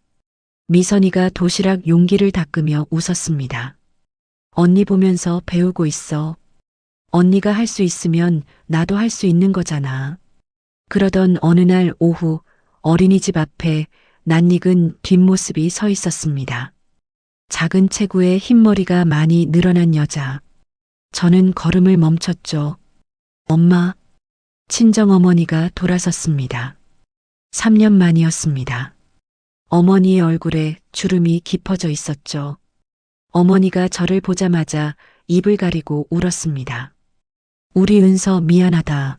미선이가 도시락 용기를 닦으며 웃었습니다. 언니 보면서 배우고 있어. 언니가 할 수 있으면 나도 할 수 있는 거잖아. 그러던 어느 날 오후 어린이집 앞에 낯익은 뒷모습이 서 있었습니다. 작은 체구에 흰머리가 많이 늘어난 여자. 저는 걸음을 멈췄죠. 엄마, 친정어머니가 돌아섰습니다. 3년 만이었습니다. 어머니의 얼굴에 주름이 깊어져 있었죠. 어머니가 저를 보자마자 입을 가리고 울었습니다. 우리 은서 미안하다.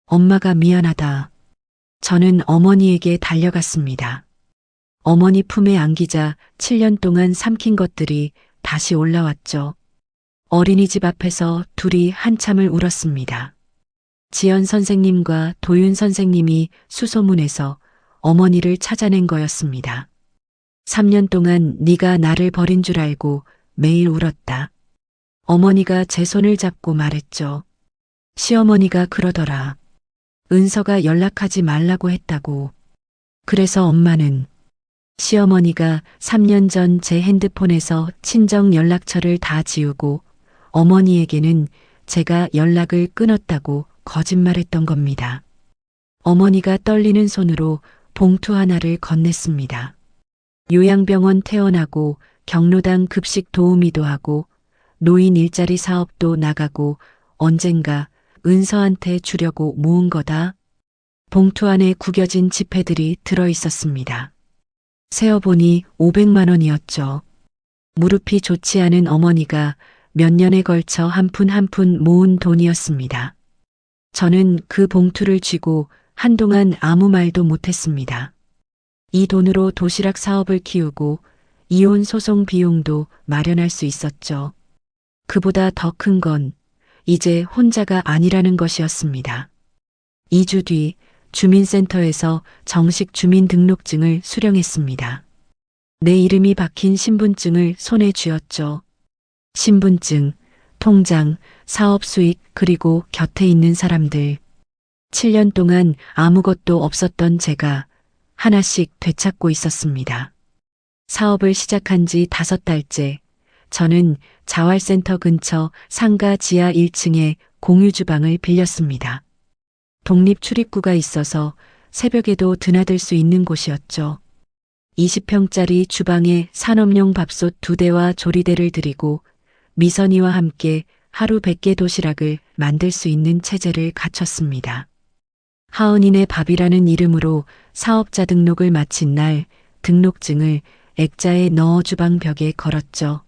엄마가 미안하다. 저는 어머니에게 달려갔습니다. 어머니 품에 안기자 7년 동안 삼킨 것들이 다시 올라왔죠. 어린이집 앞에서 둘이 한참을 울었습니다. 지연 선생님과 도윤 선생님이 수소문해서 어머니를 찾아낸 거였습니다. 3년 동안 네가 나를 버린 줄 알고 매일 울었다. 어머니가 제 손을 잡고 말했죠. 시어머니가 그러더라. 은서가 연락하지 말라고 했다고. 그래서 엄마는 시어머니가 3년 전 제 핸드폰에서 친정 연락처를 다 지우고 어머니에게는 제가 연락을 끊었다고 거짓말했던 겁니다. 어머니가 떨리는 손으로 봉투 하나를 건넸습니다. 요양병원 퇴원하고 경로당 급식 도우미도 하고 노인 일자리 사업도 나가고 언젠가 은서한테 주려고 모은 거다. 봉투 안에 구겨진 지폐들이 들어 있었습니다. 세어보니 500만 원이었죠. 무릎이 좋지 않은 어머니가 몇 년에 걸쳐 한 푼 한 푼 모은 돈이었습니다. 저는 그 봉투를 쥐고 한동안 아무 말도 못했습니다. 이 돈으로 도시락 사업을 키우고 이혼 소송 비용도 마련할 수 있었죠. 그보다 더 큰 건 이제 혼자가 아니라는 것이었습니다. 2주 뒤 주민센터에서 정식 주민등록증을 수령했습니다. 내 이름이 박힌 신분증을 손에 쥐었죠. 신분증, 통장, 사업 수익 그리고 곁에 있는 사람들. 7년 동안 아무것도 없었던 제가 하나씩 되찾고 있었습니다. 사업을 시작한 지 5달째 저는 자활센터 근처 상가 지하 1층에 공유 주방을 빌렸습니다. 독립 출입구가 있어서 새벽에도 드나들 수 있는 곳이었죠. 20평짜리 주방에 산업용 밥솥 2대와 조리대를 들이고 미선이와 함께 하루 100개 도시락을 만들 수 있는 체제를 갖췄습니다. 하은이네 밥이라는 이름으로 사업자 등록을 마친 날 등록증을 액자에 넣어 주방 벽에 걸었죠.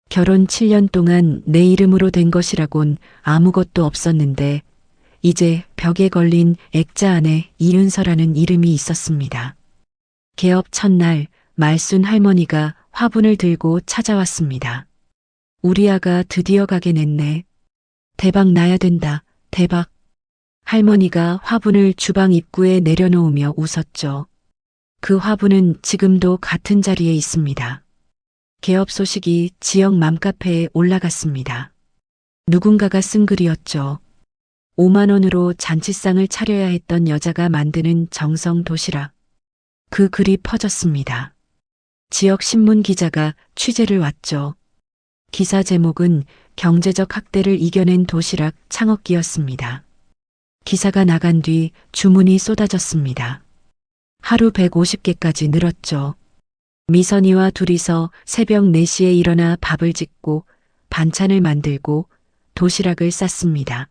결혼 7년 동안 내 이름으로 된 것이라곤 아무것도 없었는데 이제 벽에 걸린 액자 안에 이은서라는 이름이 있었습니다. 개업 첫날 말순 할머니가 화분을 들고 찾아왔습니다. 우리 아가 드디어 가게 냈네. 대박 나야 된다. 대박. 할머니가 화분을 주방 입구에 내려놓으며 웃었죠. 그 화분은 지금도 같은 자리에 있습니다. 개업 소식이 지역 맘카페에 올라갔습니다. 누군가가 쓴 글이었죠. 5만 원으로 잔치상을 차려야 했던 여자가 만드는 정성 도시락. 그 글이 퍼졌습니다. 지역 신문 기자가 취재를 왔죠. 기사 제목은 경제적 학대를 이겨낸 도시락 창업기였습니다. 기사가 나간 뒤 주문이 쏟아졌습니다. 하루 150개까지 늘었죠. 미선이와 둘이서 새벽 4시에 일어나 밥을 짓고 반찬을 만들고 도시락을 쌌습니다.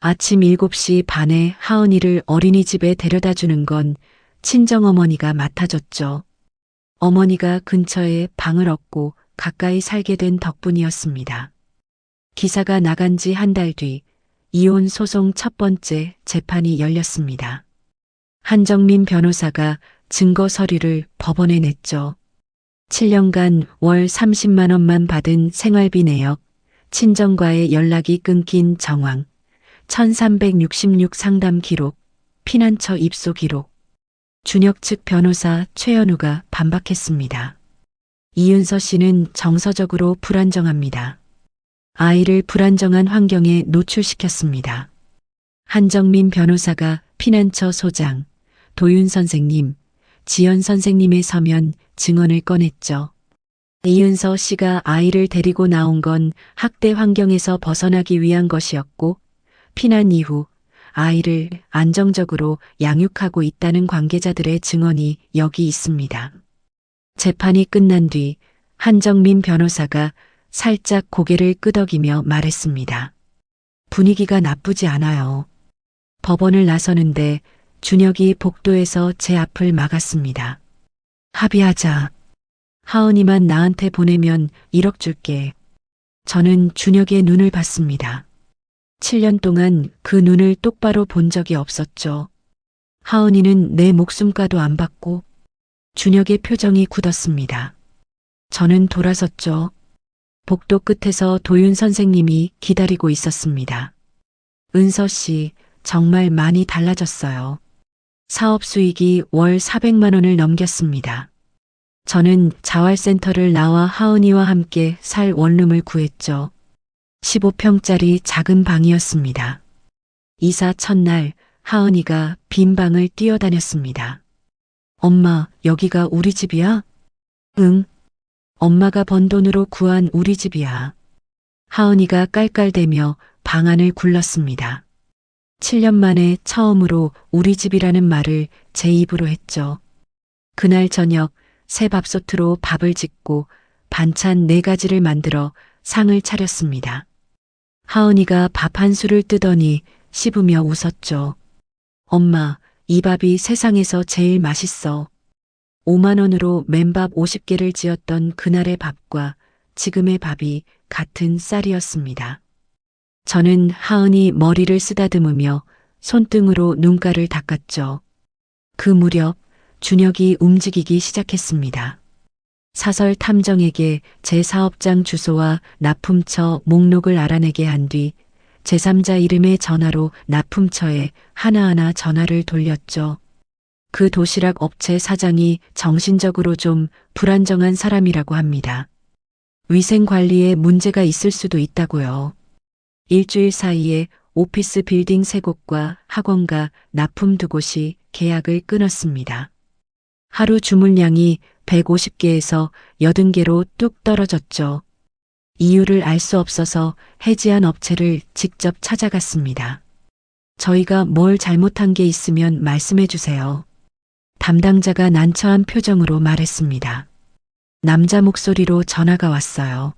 아침 7시 반에 하은이를 어린이집에 데려다 주는 건 친정어머니가 맡아줬죠. 어머니가 근처에 방을 얻고 가까이 살게 된 덕분이었습니다. 기사가 나간 지 한 달 뒤 이혼 소송 첫 번째 재판이 열렸습니다. 한정민 변호사가 증거 서류를 법원에 냈죠. 7년간 월 30만 원만 받은 생활비 내역, 친정과의 연락이 끊긴 정황, 1366 상담 기록, 피난처 입소 기록. 준혁 측 변호사 최현우가 반박했습니다. 이윤서 씨는 정서적으로 불안정합니다. 아이를 불안정한 환경에 노출시켰습니다. 한정민 변호사가 피난처 소장, 도윤 선생님, 지연 선생님의 서면 증언을 꺼냈죠. 이윤서 씨가 아이를 데리고 나온 건 학대 환경에서 벗어나기 위한 것이었고, 피난 이후 아이를 안정적으로 양육하고 있다는 관계자들의 증언이 여기 있습니다. 재판이 끝난 뒤 한정민 변호사가 살짝 고개를 끄덕이며 말했습니다. 분위기가 나쁘지 않아요. 법원을 나서는데 준혁이 복도에서 제 앞을 막았습니다. 합의하자. 하은이만 나한테 보내면 1억 줄게. 저는 준혁의 눈을 봤습니다. 7년 동안 그 눈을 똑바로 본 적이 없었죠. 하은이는 내 목숨과도 안 받고 준혁의 표정이 굳었습니다. 저는 돌아섰죠. 복도 끝에서 도윤 선생님이 기다리고 있었습니다. 은서 씨, 정말 많이 달라졌어요. 사업 수익이 월 400만 원을 넘겼습니다. 저는 자활센터를 나와 하은이와 함께 살 원룸을 구했죠. 15평짜리 작은 방이었습니다. 이사 첫날 하은이가 빈 방을 뛰어다녔습니다. 엄마, 여기가 우리 집이야? 응. 엄마가 번 돈으로 구한 우리 집이야. 하은이가 깔깔대며 방 안을 굴렀습니다. 7년 만에 처음으로 우리 집이라는 말을 제 입으로 했죠. 그날 저녁 새 밥솥으로 밥을 짓고 반찬 4가지를 만들어 상을 차렸습니다. 하은이가 밥 한 술을 뜨더니 씹으며 웃었죠. 엄마, 이 밥이 세상에서 제일 맛있어. 5만 원으로 맨밥 50개를 지었던 그날의 밥과 지금의 밥이 같은 쌀이었습니다. 저는 하은이 머리를 쓰다듬으며 손등으로 눈가를 닦았죠. 그 무렵 준혁이 움직이기 시작했습니다. 사설 탐정에게 제 사업장 주소와 납품처 목록을 알아내게 한 뒤 제3자 이름의 전화로 납품처에 하나하나 전화를 돌렸죠. 그 도시락 업체 사장이 정신적으로 좀 불안정한 사람이라고 합니다. 위생 관리에 문제가 있을 수도 있다고요. 일주일 사이에 오피스 빌딩 3곳과 학원과 납품 2곳이 계약을 끊었습니다. 하루 주문량이 150개에서 80개로 뚝 떨어졌죠. 이유를 알 수 없어서 해지한 업체를 직접 찾아갔습니다. 저희가 뭘 잘못한 게 있으면 말씀해 주세요. 담당자가 난처한 표정으로 말했습니다. 남자 목소리로 전화가 왔어요.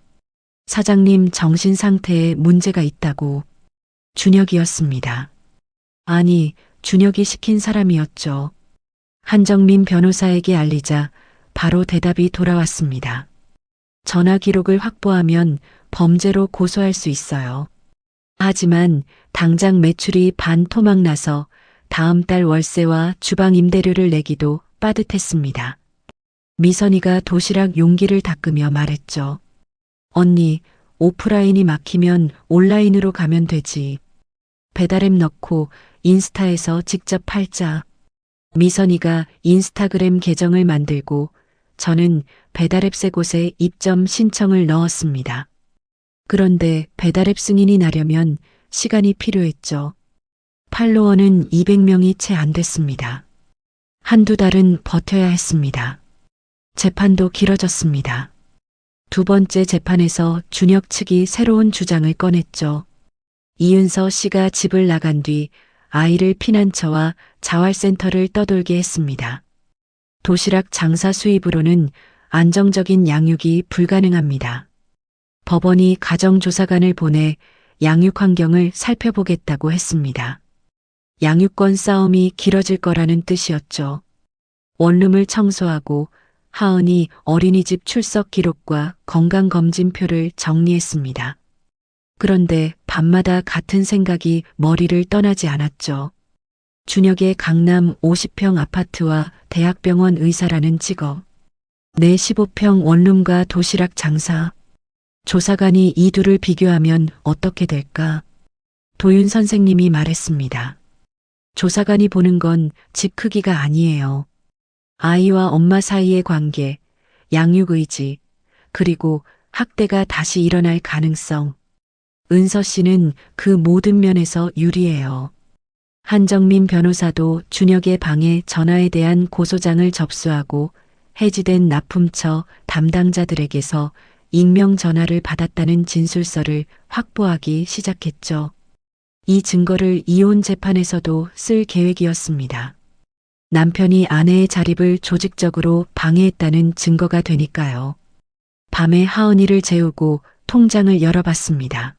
사장님 정신 상태에 문제가 있다고. 준혁이었습니다. 아니, 준혁이 시킨 사람이었죠. 한정민 변호사에게 알리자 바로 대답이 돌아왔습니다. 전화 기록을 확보하면 범죄로 고소할 수 있어요. 하지만 당장 매출이 반토막 나서 다음 달 월세와 주방 임대료를 내기도 빠듯했습니다. 미선이가 도시락 용기를 닦으며 말했죠. 언니, 오프라인이 막히면 온라인으로 가면 되지. 배달앱 넣고 인스타에서 직접 팔자. 미선이가 인스타그램 계정을 만들고 저는 배달앱 3곳에 입점 신청을 넣었습니다. 그런데 배달앱 승인이 나려면 시간이 필요했죠. 팔로워는 200명이 채 안 됐습니다. 한두 달은 버텨야 했습니다. 재판도 길어졌습니다. 2번째 재판에서 준혁 측이 새로운 주장을 꺼냈죠. 이윤서 씨가 집을 나간 뒤 아이를 피난처와 자활센터를 떠돌게 했습니다. 도시락 장사 수입으로는 안정적인 양육이 불가능합니다. 법원이 가정조사관을 보내 양육 환경을 살펴보겠다고 했습니다. 양육권 싸움이 길어질 거라는 뜻이었죠. 원룸을 청소하고 하은이 어린이집 출석 기록과 건강검진표를 정리했습니다. 그런데 밤마다 같은 생각이 머리를 떠나지 않았죠. 준혁의 강남 50평 아파트와 대학병원 의사라는 직업, 내 15평 원룸과 도시락 장사. 조사관이 이 둘을 비교하면 어떻게 될까? 도윤 선생님이 말했습니다. 조사관이 보는 건 집 크기가 아니에요. 아이와 엄마 사이의 관계, 양육 의지, 그리고 학대가 다시 일어날 가능성. 은서 씨는 그 모든 면에서 유리해요. 한정민 변호사도 준혁의 방에 전화에 대한 고소장을 접수하고 해지된 납품처 담당자들에게서 익명 전화를 받았다는 진술서를 확보하기 시작했죠. 이 증거를 이혼 재판에서도 쓸 계획이었습니다. 남편이 아내의 자립을 조직적으로 방해했다는 증거가 되니까요. 밤에 하은이를 재우고 통장을 열어봤습니다.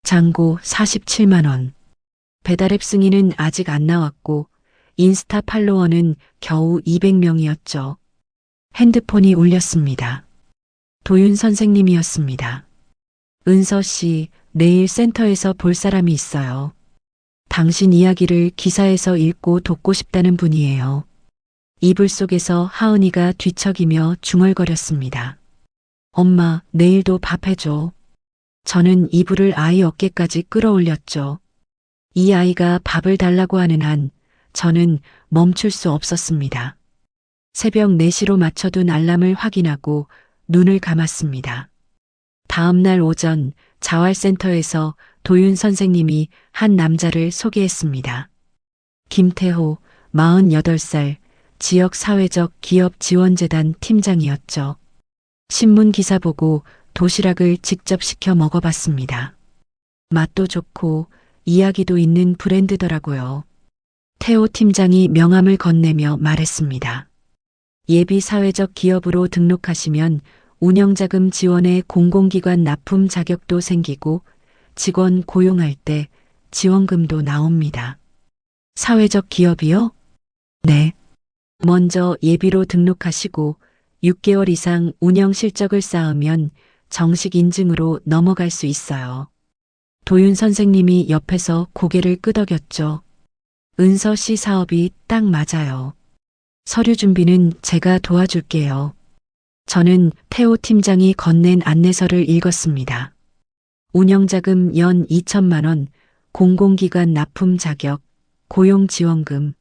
잔고 47만 원. 배달앱 승인은 아직 안 나왔고 인스타 팔로워는 겨우 200명이었죠. 핸드폰이 울렸습니다. 도윤 선생님이었습니다. 은서 씨, 내일 센터에서 볼 사람이 있어요. 당신 이야기를 기사에서 읽고 돕고 싶다는 분이에요. 이불 속에서 하은이가 뒤척이며 중얼거렸습니다. 엄마, 내일도 밥 해줘. 저는 이불을 아이 어깨까지 끌어올렸죠. 이 아이가 밥을 달라고 하는 한 저는 멈출 수 없었습니다. 새벽 4시로 맞춰둔 알람을 확인하고 눈을 감았습니다. 다음 날 오전 자활센터에서 도윤 선생님이 한 남자를 소개했습니다. 김태호, 48살, 지역사회적 기업지원재단 팀장이었죠. 신문 기사 보고 도시락을 직접 시켜 먹어봤습니다. 맛도 좋고 이야기도 있는 브랜드더라고요. 태호 팀장이 명함을 건네며 말했습니다. 예비 사회적 기업으로 등록하시면 운영자금 지원에 공공기관 납품 자격도 생기고 직원 고용할 때 지원금도 나옵니다. 사회적 기업이요? 네. 먼저 예비로 등록하시고 6개월 이상 운영 실적을 쌓으면 정식 인증으로 넘어갈 수 있어요. 도윤 선생님이 옆에서 고개를 끄덕였죠. 은서 씨 사업이 딱 맞아요. 서류 준비는 제가 도와줄게요. 저는 태호 팀장이 건넨 안내서를 읽었습니다. 운영자금 연 2천만 원, 공공기관 납품 자격, 고용지원금.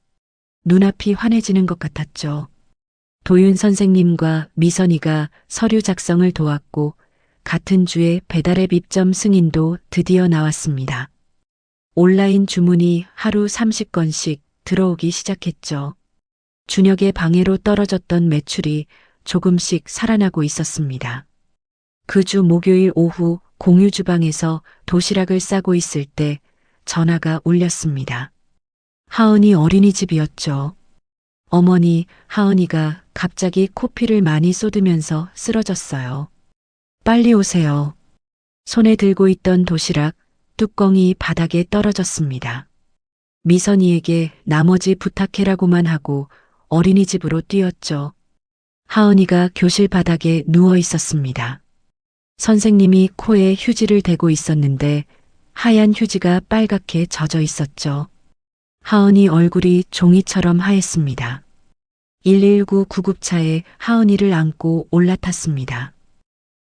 눈앞이 환해지는 것 같았죠. 도윤 선생님과 미선이가 서류 작성을 도왔고 같은 주에 배달앱 입점 승인도 드디어 나왔습니다. 온라인 주문이 하루 30건씩 들어오기 시작했죠. 준혁의 방해로 떨어졌던 매출이 조금씩 살아나고 있었습니다. 그 주 목요일 오후 공유 주방에서 도시락을 싸고 있을 때 전화가 울렸습니다. 하은이 어린이집이었죠. 어머니, 하은이가 갑자기 코피를 많이 쏟으면서 쓰러졌어요. 빨리 오세요. 손에 들고 있던 도시락, 뚜껑이 바닥에 떨어졌습니다. 미선이에게 나머지 부탁해라고만 하고 어린이집으로 뛰었죠. 하은이가 교실 바닥에 누워 있었습니다. 선생님이 코에 휴지를 대고 있었는데 하얀 휴지가 빨갛게 젖어 있었죠. 하은이 얼굴이 종이처럼 하였습니다. 119 구급차에 하은이를 안고 올라탔습니다.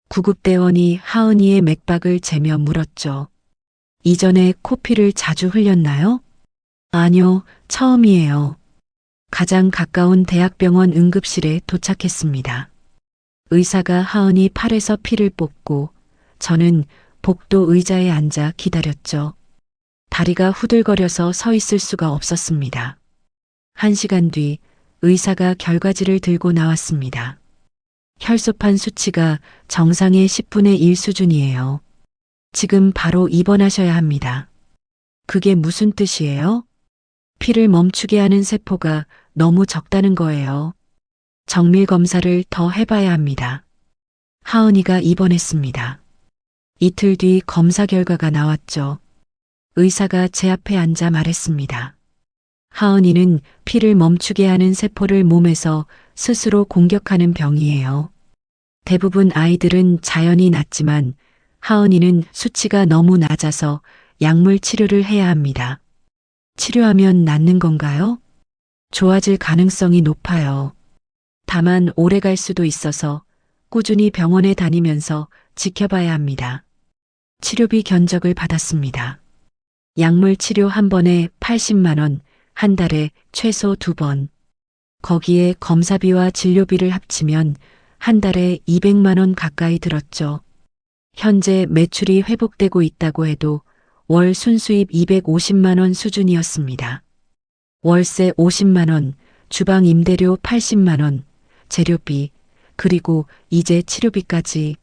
구급대원이 하은이의 맥박을 재며 물었죠. 이전에 코피를 자주 흘렸나요? 아니요, 처음이에요. 가장 가까운 대학병원 응급실에 도착했습니다. 의사가 하은이 팔에서 피를 뽑고 저는 복도 의자에 앉아 기다렸죠. 다리가 후들거려서 서 있을 수가 없었습니다. 1시간 뒤 의사가 결과지를 들고 나왔습니다. 혈소판 수치가 정상의 10분의 1 수준이에요. 지금 바로 입원하셔야 합니다. 그게 무슨 뜻이에요? 피를 멈추게 하는 세포가 너무 적다는 거예요. 정밀 검사를 더 해봐야 합니다. 하은이가 입원했습니다. 이틀 뒤 검사 결과가 나왔죠. 의사가 제 앞에 앉아 말했습니다. 하은이는 피를 멈추게 하는 세포를 몸에서 스스로 공격하는 병이에요. 대부분 아이들은 자연히 낫지만 하은이는 수치가 너무 낮아서 약물 치료를 해야 합니다. 치료하면 낫는 건가요? 좋아질 가능성이 높아요. 다만 오래 갈 수도 있어서 꾸준히 병원에 다니면서 지켜봐야 합니다. 치료비 견적을 받았습니다. 약물 치료 한 번에 80만 원, 한 달에 최소 2번. 거기에 검사비와 진료비를 합치면 한 달에 200만 원 가까이 들었죠. 현재 매출이 회복되고 있다고 해도 월 순수입 250만 원 수준이었습니다. 월세 50만 원, 주방 임대료 80만 원, 재료비, 그리고 이제 치료비까지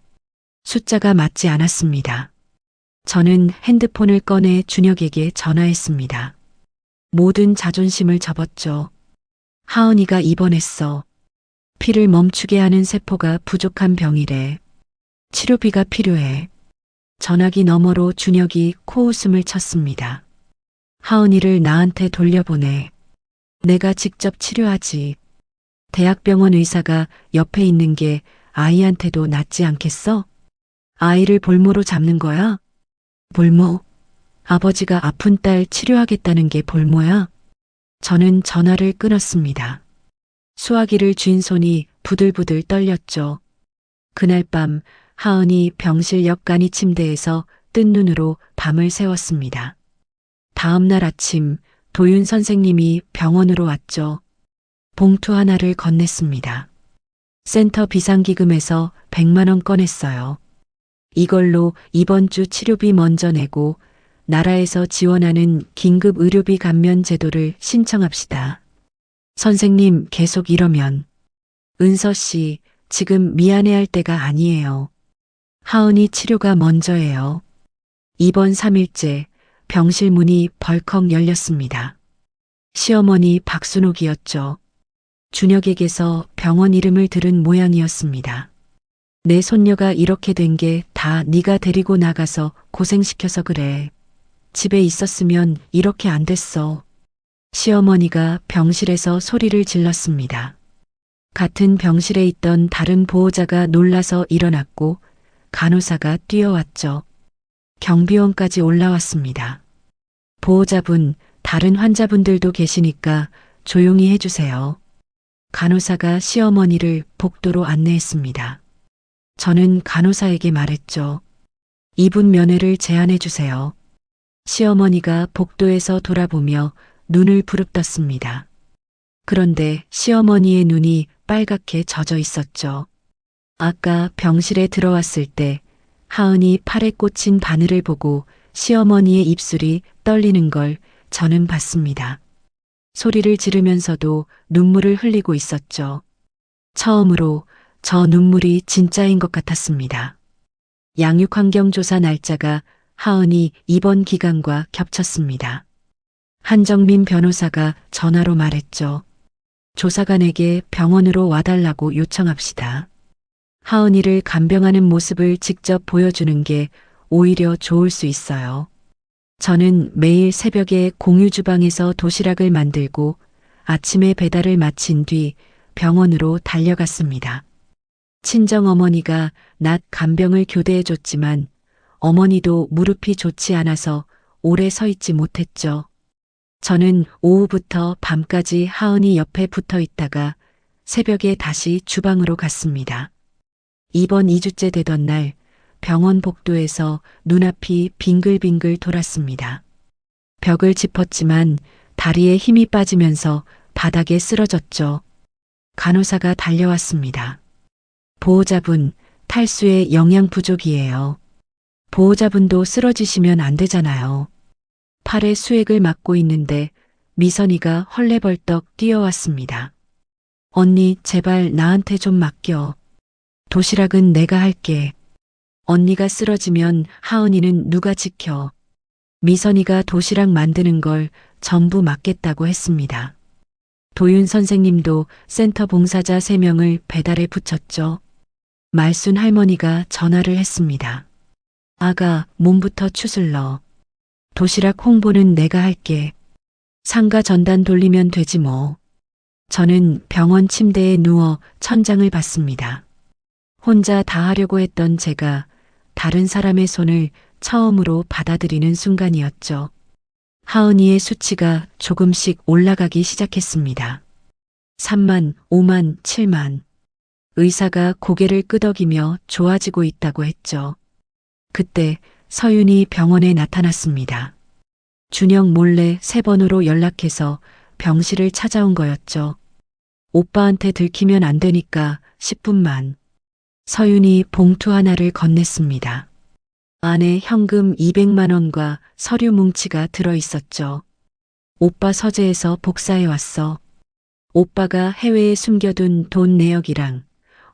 숫자가 맞지 않았습니다. 저는 핸드폰을 꺼내 준혁에게 전화했습니다. 모든 자존심을 접었죠. 하은이가 입원했어. 피를 멈추게 하는 세포가 부족한 병이래. 치료비가 필요해. 전화기 너머로 준혁이 코웃음을 쳤습니다. 하은이를 나한테 돌려보내. 내가 직접 치료하지. 대학병원 의사가 옆에 있는 게 아이한테도 낫지 않겠어? 아이를 볼모로 잡는 거야? 볼모? 아버지가 아픈 딸 치료하겠다는 게 볼모야? 저는 전화를 끊었습니다. 수화기를 쥔 손이 부들부들 떨렸죠. 그날 밤 하은이 병실 옆간이 침대에서 뜬 눈으로 밤을 새웠습니다. 다음 날 아침 도윤 선생님이 병원으로 왔죠. 봉투 하나를 건넸습니다. 센터 비상기금에서 100만 원 꺼냈어요. 이걸로 이번 주 치료비 먼저 내고 나라에서 지원하는 긴급 의료비 감면 제도를 신청합시다. 선생님 계속 이러면 은서 씨 지금 미안해할 때가 아니에요. 하은이 치료가 먼저예요. 입원 3일째 병실 문이 벌컥 열렸습니다. 시어머니 박순옥이었죠. 준혁에게서 병원 이름을 들은 모양이었습니다. 내 손녀가 이렇게 된 게 다 네가 데리고 나가서 고생시켜서 그래. 집에 있었으면 이렇게 안 됐어. 시어머니가 병실에서 소리를 질렀습니다. 같은 병실에 있던 다른 보호자가 놀라서 일어났고 간호사가 뛰어왔죠. 경비원까지 올라왔습니다. 보호자분, 다른 환자분들도 계시니까 조용히 해주세요. 간호사가 시어머니를 복도로 안내했습니다. 저는 간호사에게 말했죠. 이분 면회를 제안해 주세요. 시어머니가 복도에서 돌아보며 눈을 부릅떴습니다. 그런데 시어머니의 눈이 빨갛게 젖어 있었죠. 아까 병실에 들어왔을 때 하은이 팔에 꽂힌 바늘을 보고 시어머니의 입술이 떨리는 걸 저는 봤습니다. 소리를 지르면서도 눈물을 흘리고 있었죠. 처음으로 저 눈물이 진짜인 것 같았습니다. 양육환경조사 날짜가 하은이 입원 기간과 겹쳤습니다. 한정민 변호사가 전화로 말했죠. 조사관에게 병원으로 와달라고 요청합시다. 하은이를 간병하는 모습을 직접 보여주는 게 오히려 좋을 수 있어요. 저는 매일 새벽에 공유 주방에서 도시락을 만들고 아침에 배달을 마친 뒤 병원으로 달려갔습니다. 친정어머니가 낮 간병을 교대해줬지만 어머니도 무릎이 좋지 않아서 오래 서 있지 못했죠. 저는 오후부터 밤까지 하은이 옆에 붙어 있다가 새벽에 다시 주방으로 갔습니다. 입원 2주째 되던 날 병원 복도에서 눈앞이 빙글빙글 돌았습니다. 벽을 짚었지만 다리에 힘이 빠지면서 바닥에 쓰러졌죠. 간호사가 달려왔습니다. 보호자분, 탈수에 영양 부족이에요. 보호자분도 쓰러지시면 안 되잖아요. 팔에 수액을 맞고 있는데 미선이가 헐레벌떡 뛰어왔습니다. 언니, 제발 나한테 좀 맡겨. 도시락은 내가 할게. 언니가 쓰러지면 하은이는 누가 지켜. 미선이가 도시락 만드는 걸 전부 맡겠다고 했습니다. 도윤 선생님도 센터 봉사자 3명을 배달에 붙였죠. 말순 할머니가 전화를 했습니다. 아가, 몸부터 추슬러. 도시락 홍보는 내가 할게. 상가 전단 돌리면 되지 뭐. 저는 병원 침대에 누워 천장을 봤습니다. 혼자 다 하려고 했던 제가 다른 사람의 손을 처음으로 받아들이는 순간이었죠. 하은이의 수치가 조금씩 올라가기 시작했습니다. 3만, 5만, 7만. 의사가 고개를 끄덕이며 좋아지고 있다고 했죠. 그때 서윤이 병원에 나타났습니다. 준영 몰래 3번으로 연락해서 병실을 찾아온 거였죠. 오빠한테 들키면 안 되니까 10분만. 서윤이 봉투 하나를 건넸습니다. 안에 현금 200만 원과 서류 뭉치가 들어 있었죠. 오빠 서재에서 복사해 왔어. 오빠가 해외에 숨겨둔 돈 내역이랑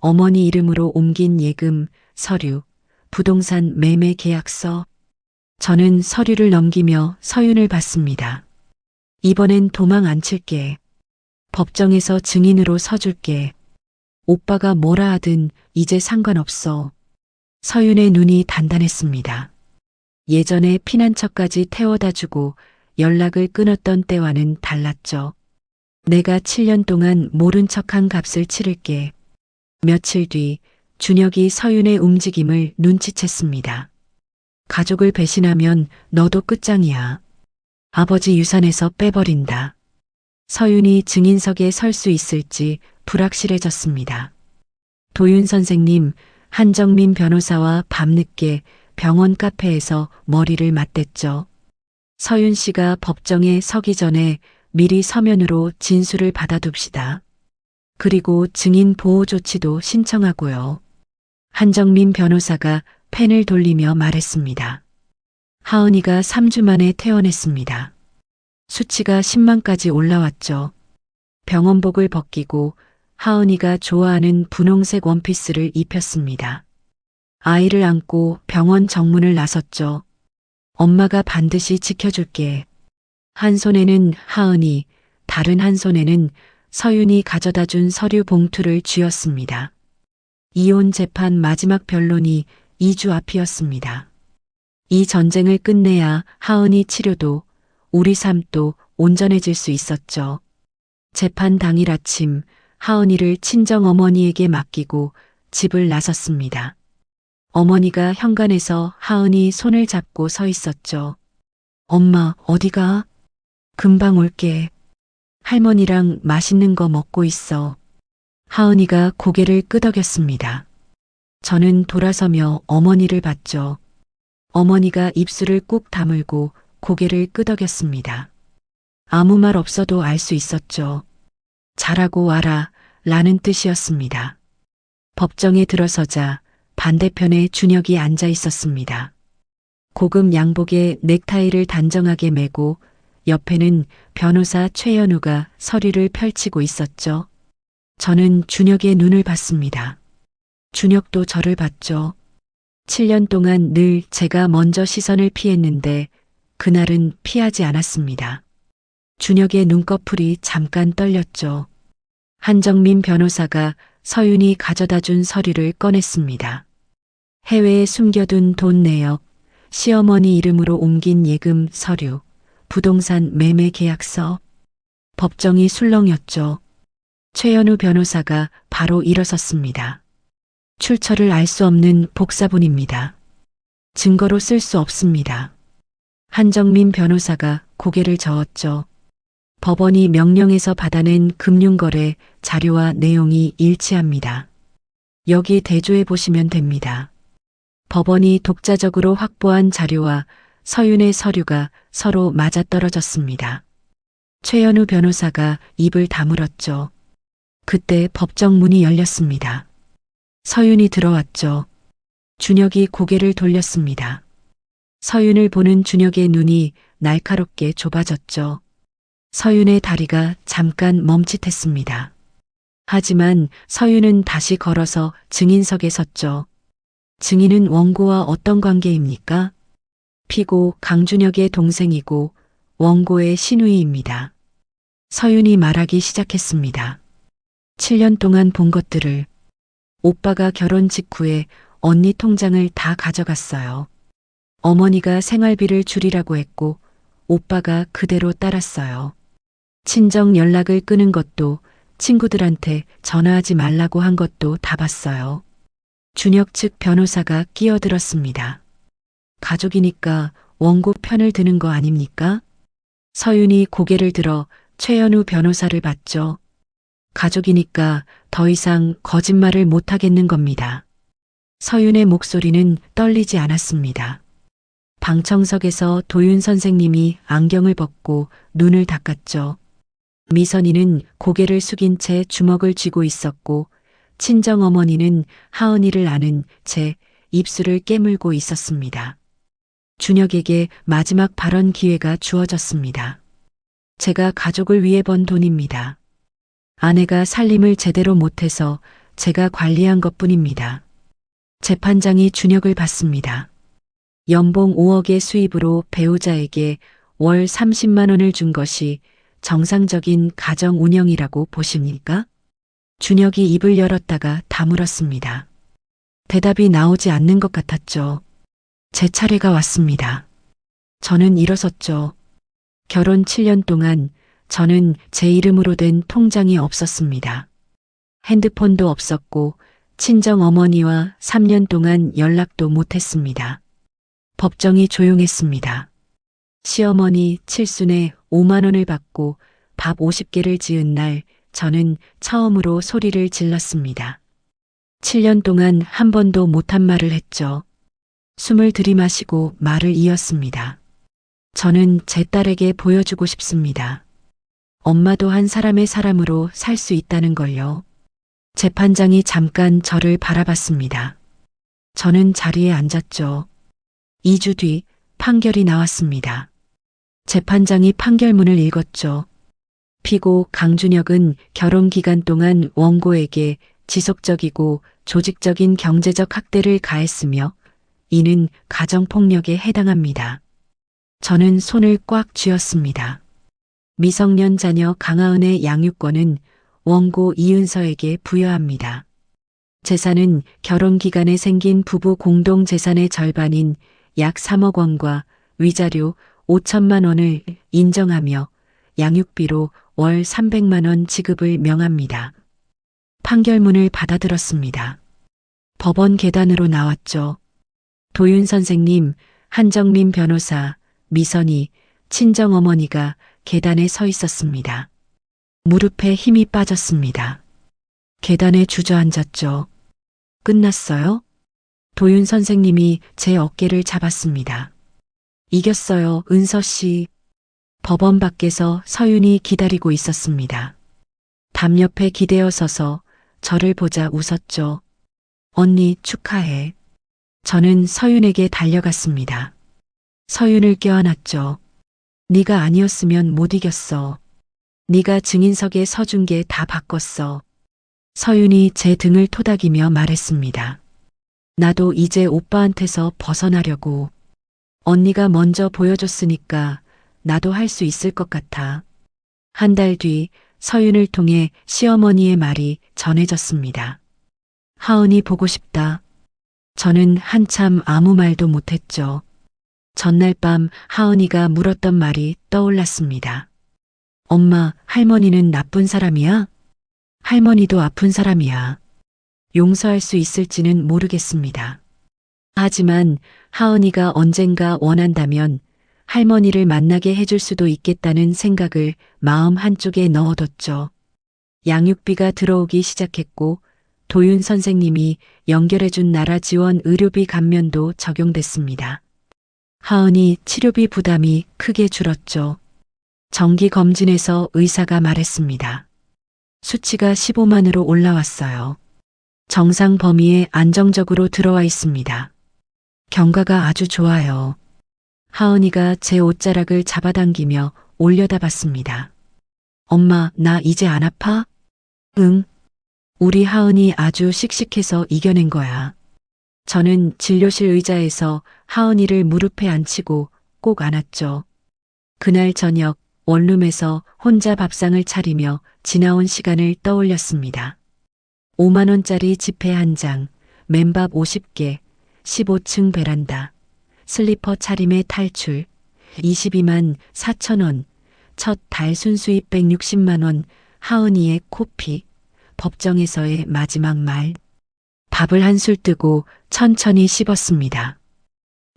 어머니 이름으로 옮긴 예금, 서류, 부동산 매매 계약서. 저는 서류를 넘기며 서윤을 봤습니다. 이번엔 도망 안 칠게. 법정에서 증인으로 서줄게. 오빠가 뭐라 하든 이제 상관없어. 서윤의 눈이 단단했습니다. 예전에 피난처까지 태워다 주고 연락을 끊었던 때와는 달랐죠. 내가 7년 동안 모른 척한 값을 치를게. 며칠 뒤 준혁이 서윤의 움직임을 눈치챘습니다. 가족을 배신하면 너도 끝장이야. 아버지 유산에서 빼버린다. 서윤이 증인석에 설 수 있을지 불확실해졌습니다. 도윤 선생님, 한정민 변호사와 밤늦게 병원 카페에서 머리를 맞댔죠. 서윤 씨가 법정에 서기 전에 미리 서면으로 진술을 받아둡시다. 그리고 증인 보호 조치도 신청하고요. 한정민 변호사가 펜을 돌리며 말했습니다. 하은이가 3주 만에 퇴원했습니다. 수치가 10만까지 올라왔죠. 병원복을 벗기고 하은이가 좋아하는 분홍색 원피스를 입혔습니다. 아이를 안고 병원 정문을 나섰죠. 엄마가 반드시 지켜줄게. 한 손에는 하은이, 다른 한 손에는 서윤이 가져다 준 서류 봉투를 쥐었습니다. 이혼 재판 마지막 변론이 2주 앞이었습니다. 이 전쟁을 끝내야 하은이 치료도 우리 삶도 온전해질 수 있었죠. 재판 당일 아침 하은이를 친정어머니에게 맡기고 집을 나섰습니다. 어머니가 현관에서 하은이 손을 잡고 서 있었죠. 엄마, 어디가? 금방 올게. 할머니랑 맛있는 거 먹고 있어. 하은이가 고개를 끄덕였습니다. 저는 돌아서며 어머니를 봤죠. 어머니가 입술을 꾹 다물고 고개를 끄덕였습니다. 아무 말 없어도 알 수 있었죠. 잘하고 와라 라는 뜻이었습니다. 법정에 들어서자 반대편에 준혁이 앉아 있었습니다. 고급 양복에 넥타이를 단정하게 매고 옆에는 변호사 최연우가 서류를 펼치고 있었죠. 저는 준혁의 눈을 봤습니다. 준혁도 저를 봤죠. 7년 동안 늘 제가 먼저 시선을 피했는데 그날은 피하지 않았습니다. 준혁의 눈꺼풀이 잠깐 떨렸죠. 한정민 변호사가 서윤이 가져다 준 서류를 꺼냈습니다. 해외에 숨겨둔 돈 내역, 시어머니 이름으로 옮긴 예금 서류, 부동산 매매 계약서. 법정이 술렁였죠. 최연우 변호사가 바로 일어섰습니다. 출처를 알 수 없는 복사본입니다. 증거로 쓸 수 없습니다. 한정민 변호사가 고개를 저었죠. 법원이 명령해서 받아낸 금융거래 자료와 내용이 일치합니다. 여기 대조해 보시면 됩니다. 법원이 독자적으로 확보한 자료와 서윤의 서류가 서로 맞아떨어졌습니다. 최연우 변호사가 입을 다물었죠. 그때 법정 문이 열렸습니다. 서윤이 들어왔죠. 준혁이 고개를 돌렸습니다. 서윤을 보는 준혁의 눈이 날카롭게 좁아졌죠. 서윤의 다리가 잠깐 멈칫했습니다. 하지만 서윤은 다시 걸어서 증인석에 섰죠. 증인은 원고와 어떤 관계입니까? 피고 강준혁의 동생이고 원고의 시누이입니다. 서윤이 말하기 시작했습니다. 7년 동안 본 것들을 오빠가 결혼 직후에 언니 통장을 다 가져갔어요. 어머니가 생활비를 줄이라고 했고 오빠가 그대로 따랐어요. 친정 연락을 끊은 것도 친구들한테 전화하지 말라고 한 것도 다 봤어요. 준혁 측 변호사가 끼어들었습니다. 가족이니까 원고 편을 드는 거 아닙니까? 서윤이 고개를 들어 최연우 변호사를 봤죠. 가족이니까 더 이상 거짓말을 못하겠는 겁니다. 서윤의 목소리는 떨리지 않았습니다. 방청석에서 도윤 선생님이 안경을 벗고 눈을 닦았죠. 미선이는 고개를 숙인 채 주먹을 쥐고 있었고 친정 어머니는 하은이를 아는 채 입술을 깨물고 있었습니다. 준혁에게 마지막 발언 기회가 주어졌습니다. 제가 가족을 위해 번 돈입니다. 아내가 살림을 제대로 못해서 제가 관리한 것뿐입니다. 재판장이 준혁을 받습니다. 연봉 5억의 수입으로 배우자에게 월 30만 원을 준 것이 정상적인 가정 운영이라고 보십니까? 준혁이 입을 열었다가 다물었습니다. 대답이 나오지 않는 것 같았죠. 제 차례가 왔습니다. 저는 일어섰죠. 결혼 7년 동안 저는 제 이름으로 된 통장이 없었습니다. 핸드폰도 없었고 친정 어머니와 3년 동안 연락도 못했습니다. 법정이 조용했습니다. 시어머니 칠순에 5만 원을 받고 밥 50개를 지은 날 저는 처음으로 소리를 질렀습니다. 7년 동안 한 번도 못한 말을 했죠. 숨을 들이마시고 말을 이었습니다. 저는 제 딸에게 보여주고 싶습니다. 엄마도 한 사람의 사람으로 살 수 있다는 걸요. 재판장이 잠깐 저를 바라봤습니다. 저는 자리에 앉았죠. 2주 뒤 판결이 나왔습니다. 재판장이 판결문을 읽었죠. 피고 강준혁은 결혼 기간 동안 원고에게 지속적이고 조직적인 경제적 학대를 가했으며 이는 가정폭력에 해당합니다. 저는 손을 꽉 쥐었습니다. 미성년 자녀 강하은의 양육권은 원고 이은서에게 부여합니다. 재산은 결혼 기간에 생긴 부부 공동 재산의 절반인 약 3억 원과 위자료 5천만 원을 인정하며 양육비로 월 300만 원 지급을 명합니다. 판결문을 받아들었습니다. 법원 계단으로 나왔죠. 도윤 선생님, 한정민 변호사, 미선이, 친정어머니가 계단에 서 있었습니다. 무릎에 힘이 빠졌습니다. 계단에 주저앉았죠. 끝났어요? 도윤 선생님이 제 어깨를 잡았습니다. 이겼어요, 은서 씨. 법원 밖에서 서윤이 기다리고 있었습니다. 담 옆에 기대어 서서 저를 보자 웃었죠. 언니 축하해. 저는 서윤에게 달려갔습니다. 서윤을 껴안았죠. 네가 아니었으면 못 이겼어. 네가 증인석에 서준 게 다 바꿨어. 서윤이 제 등을 토닥이며 말했습니다. 나도 이제 오빠한테서 벗어나려고. 언니가 먼저 보여줬으니까 나도 할 수 있을 것 같아. 한 달 뒤 서윤을 통해 시어머니의 말이 전해졌습니다. 하은이 보고 싶다. 저는 한참 아무 말도 못했죠. 전날 밤 하은이가 물었던 말이 떠올랐습니다. 엄마, 할머니는 나쁜 사람이야? 할머니도 아픈 사람이야. 용서할 수 있을지는 모르겠습니다. 하지만 하은이가 언젠가 원한다면 할머니를 만나게 해줄 수도 있겠다는 생각을 마음 한쪽에 넣어뒀죠. 양육비가 들어오기 시작했고 도윤 선생님이 연결해준 나라 지원 의료비 감면도 적용됐습니다. 하은이 치료비 부담이 크게 줄었죠. 정기 검진에서 의사가 말했습니다. 수치가 15만으로 올라왔어요. 정상 범위에 안정적으로 들어와 있습니다. 경과가 아주 좋아요. 하은이가 제 옷자락을 잡아당기며 올려다 봤습니다. 엄마, 나 이제 안 아파? 응. 우리 하은이 아주 씩씩해서 이겨낸 거야. 저는 진료실 의자에서 하은이를 무릎에 앉히고 꼭 안았죠. 그날 저녁 원룸에서 혼자 밥상을 차리며 지나온 시간을 떠올렸습니다. 5만 원짜리 지폐 한 장, 맨밥 50개, 15층 베란다. 슬리퍼 차림의 탈출, 22만 4천 원, 첫 달 순수입 160만 원, 하은이의 코피, 법정에서의 마지막 말. 밥을 한술 뜨고 천천히 씹었습니다.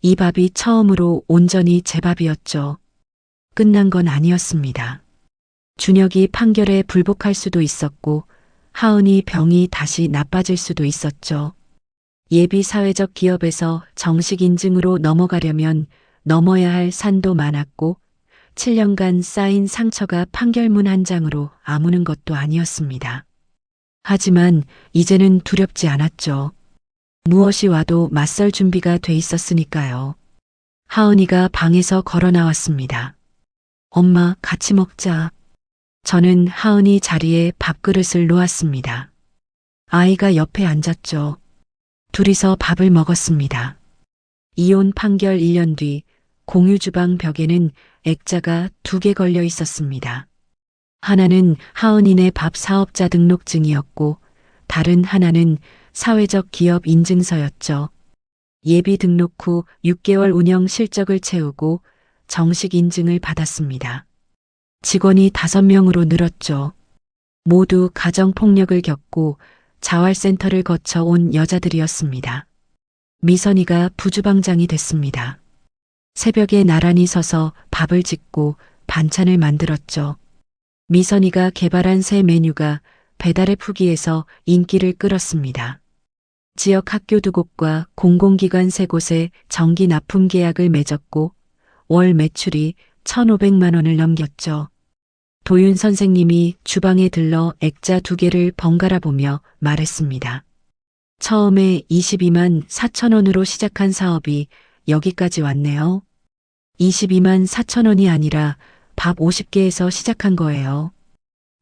이 밥이 처음으로 온전히 제 밥이었죠. 끝난 건 아니었습니다. 준혁이 판결에 불복할 수도 있었고 하은이 병이 다시 나빠질 수도 있었죠. 예비 사회적 기업에서 정식 인증으로 넘어가려면 넘어야 할 산도 많았고 7년간 쌓인 상처가 판결문 한 장으로 아무는 것도 아니었습니다. 하지만 이제는 두렵지 않았죠. 무엇이 와도 맞설 준비가 돼 있었으니까요. 하은이가 방에서 걸어 나왔습니다. 엄마, 같이 먹자. 저는 하은이 자리에 밥그릇을 놓았습니다. 아이가 옆에 앉았죠. 둘이서 밥을 먹었습니다. 이혼 판결 1년 뒤 공유주방 벽에는 액자가 2개 걸려 있었습니다. 하나는 하은이네 밥 사업자 등록증이었고 다른 하나는 사회적 기업 인증서였죠. 예비 등록 후 6개월 운영 실적을 채우고 정식 인증을 받았습니다. 직원이 5명으로 늘었죠. 모두 가정폭력을 겪고 자활센터를 거쳐 온 여자들이었습니다. 미선이가 부주방장이 됐습니다. 새벽에 나란히 서서 밥을 짓고 반찬을 만들었죠. 미선이가 개발한 새 메뉴가 배달앱 후기에서 인기를 끌었습니다. 지역 학교 2곳과 공공기관 3곳에 정기 납품 계약을 맺었고 월 매출이 1,500만 원을 넘겼죠. 도윤 선생님이 주방에 들러 액자 2개를 번갈아 보며 말했습니다. 처음에 22만 4천 원으로 시작한 사업이 여기까지 왔네요. 22만 4천 원이 아니라 밥 50개에서 시작한 거예요.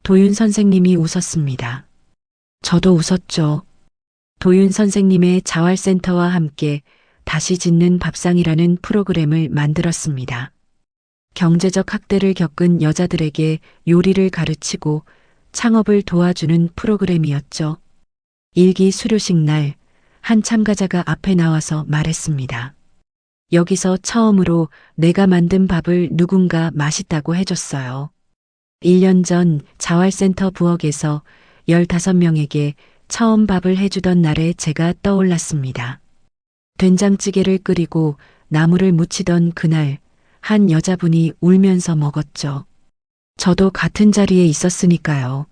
도윤 선생님이 웃었습니다. 저도 웃었죠. 도윤 선생님의 자활센터와 함께 다시 짓는 밥상이라는 프로그램을 만들었습니다. 경제적 학대를 겪은 여자들에게 요리를 가르치고 창업을 도와주는 프로그램이었죠. 일기 수료식 날 한 참가자가 앞에 나와서 말했습니다. 여기서 처음으로 내가 만든 밥을 누군가 맛있다고 해줬어요. 1년 전 자활센터 부엌에서 15명에게 처음 밥을 해주던 날에 제가 떠올랐습니다. 된장찌개를 끓이고 나물을 무치던 그날 한 여자분이 울면서 먹었죠. 저도 같은 자리에 있었으니까요.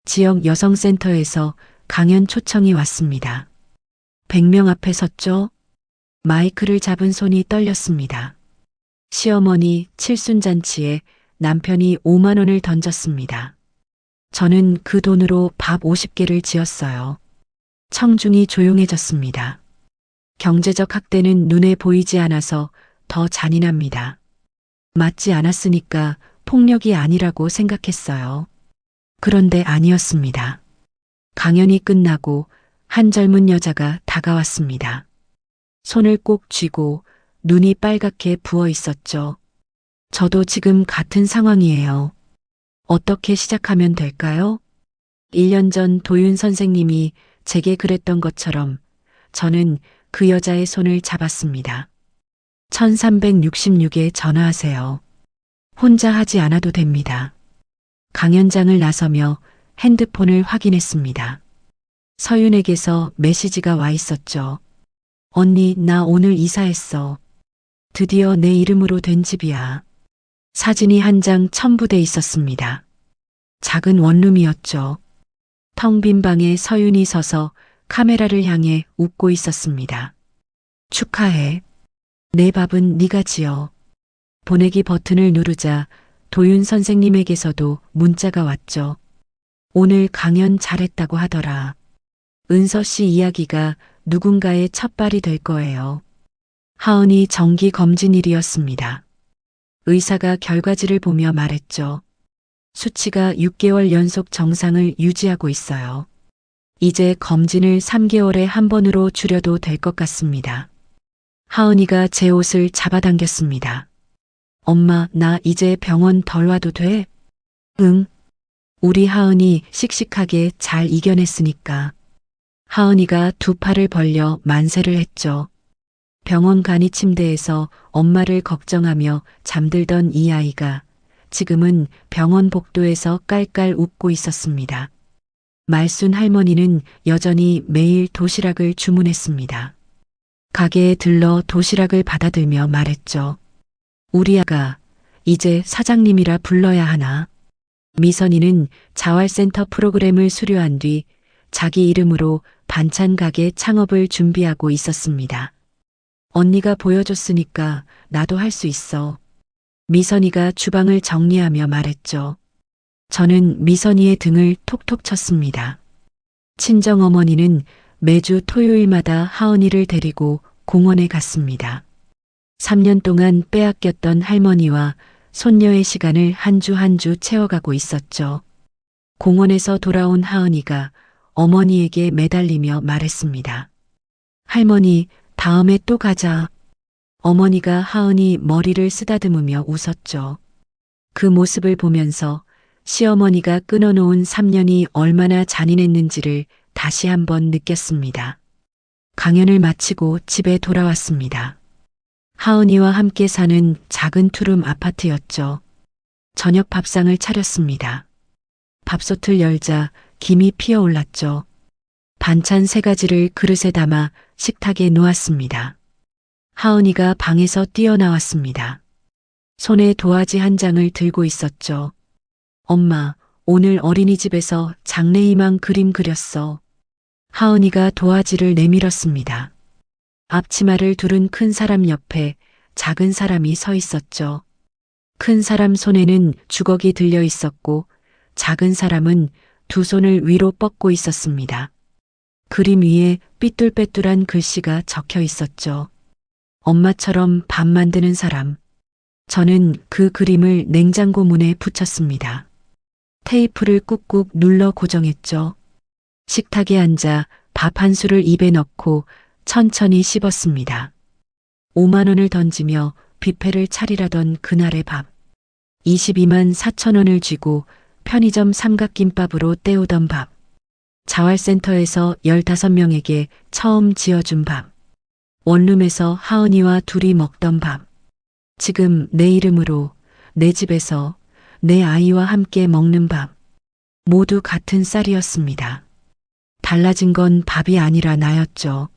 지역 여성센터에서 강연 초청이 왔습니다. 100명 앞에 섰죠. 마이크를 잡은 손이 떨렸습니다. 시어머니 칠순잔치에 남편이 5만 원을 던졌습니다. 저는 그 돈으로 밥 50개를 지었어요. 청중이 조용해졌습니다. 경제적 학대는 눈에 보이지 않아서 더 잔인합니다. 맞지 않았으니까 폭력이 아니라고 생각했어요. 그런데 아니었습니다. 강연이 끝나고 한 젊은 여자가 다가왔습니다. 손을 꼭 쥐고 눈이 빨갛게 부어 있었죠. 저도 지금 같은 상황이에요. 어떻게 시작하면 될까요? 1년 전 도윤 선생님이 제게 그랬던 것처럼 저는 그 여자의 손을 잡았습니다. 1366에 전화하세요. 혼자 하지 않아도 됩니다. 강연장을 나서며 핸드폰을 확인했습니다. 서윤에게서 메시지가 와 있었죠. 언니, 나 오늘 이사했어. 드디어 내 이름으로 된 집이야. 사진이 한 장 첨부돼 있었습니다. 작은 원룸이었죠. 텅 빈 방에 서윤이 서서 카메라를 향해 웃고 있었습니다. 축하해. 내 밥은 네가 지어. 보내기 버튼을 누르자 도윤 선생님에게서도 문자가 왔죠. 오늘 강연 잘했다고 하더라. 은서 씨 이야기가 누군가의 첫발이 될 거예요. 하은이 정기 검진일이었습니다. 의사가 결과지를 보며 말했죠. 수치가 6개월 연속 정상을 유지하고 있어요. 이제 검진을 3개월에 한 번으로 줄여도 될 것 같습니다. 하은이가 제 옷을 잡아당겼습니다. 엄마, 나 이제 병원 덜 와도 돼? 응. 우리 하은이 씩씩하게 잘 이겨냈으니까. 하은이가 2팔을 벌려 만세를 했죠. 병원 간이 침대에서 엄마를 걱정하며 잠들던 이 아이가 지금은 병원 복도에서 깔깔 웃고 있었습니다. 말순 할머니는 여전히 매일 도시락을 주문했습니다. 가게에 들러 도시락을 받아들며 말했죠. 우리 아가 이제 사장님이라 불러야 하나? 미선이는 자활센터 프로그램을 수료한 뒤 자기 이름으로 반찬 가게 창업을 준비하고 있었습니다. 언니가 보여줬으니까 나도 할 수 있어. 미선이가 주방을 정리하며 말했죠. 저는 미선이의 등을 톡톡 쳤습니다. 친정어머니는 매주 토요일마다 하은이를 데리고 공원에 갔습니다. 3년 동안 빼앗겼던 할머니와 손녀의 시간을 한 주 한 주 채워가고 있었죠. 공원에서 돌아온 하은이가 어머니에게 매달리며 말했습니다. 할머니, 다음에 또 가자. 어머니가 하은이 머리를 쓰다듬으며 웃었죠. 그 모습을 보면서 시어머니가 끊어놓은 3년이 얼마나 잔인했는지를 다시 한번 느꼈습니다. 강연을 마치고 집에 돌아왔습니다. 하은이와 함께 사는 작은 투룸 아파트였죠. 저녁 밥상을 차렸습니다. 밥솥을 열자 김이 피어올랐죠. 반찬 3가지를 그릇에 담아 식탁에 놓았습니다. 하은이가 방에서 뛰어나왔습니다. 손에 도화지 한 장을 들고 있었죠. 엄마, 오늘 어린이집에서 장래희망 그림 그렸어. 하은이가 도화지를 내밀었습니다. 앞치마를 두른 큰 사람 옆에 작은 사람이 서 있었죠. 큰 사람 손에는 주걱이 들려 있었고 작은 사람은 두 손을 위로 뻗고 있었습니다. 그림 위에 삐뚤빼뚤한 글씨가 적혀 있었죠. 엄마처럼 밥 만드는 사람. 저는 그 그림을 냉장고 문에 붙였습니다. 테이프를 꾹꾹 눌러 고정했죠. 식탁에 앉아 밥 한 술을 입에 넣고 천천히 씹었습니다. 5만 원을 던지며 뷔페를 차리라던 그날의 밥. 22만 4천 원을 쥐고 편의점 삼각김밥으로 때우던 밥. 자활센터에서 15명에게 처음 지어준 밥. 원룸에서 하은이와 둘이 먹던 밥. 지금 내 이름으로 내 집에서 내 아이와 함께 먹는 밥. 모두 같은 쌀이었습니다. 달라진 건 밥이 아니라 나였죠.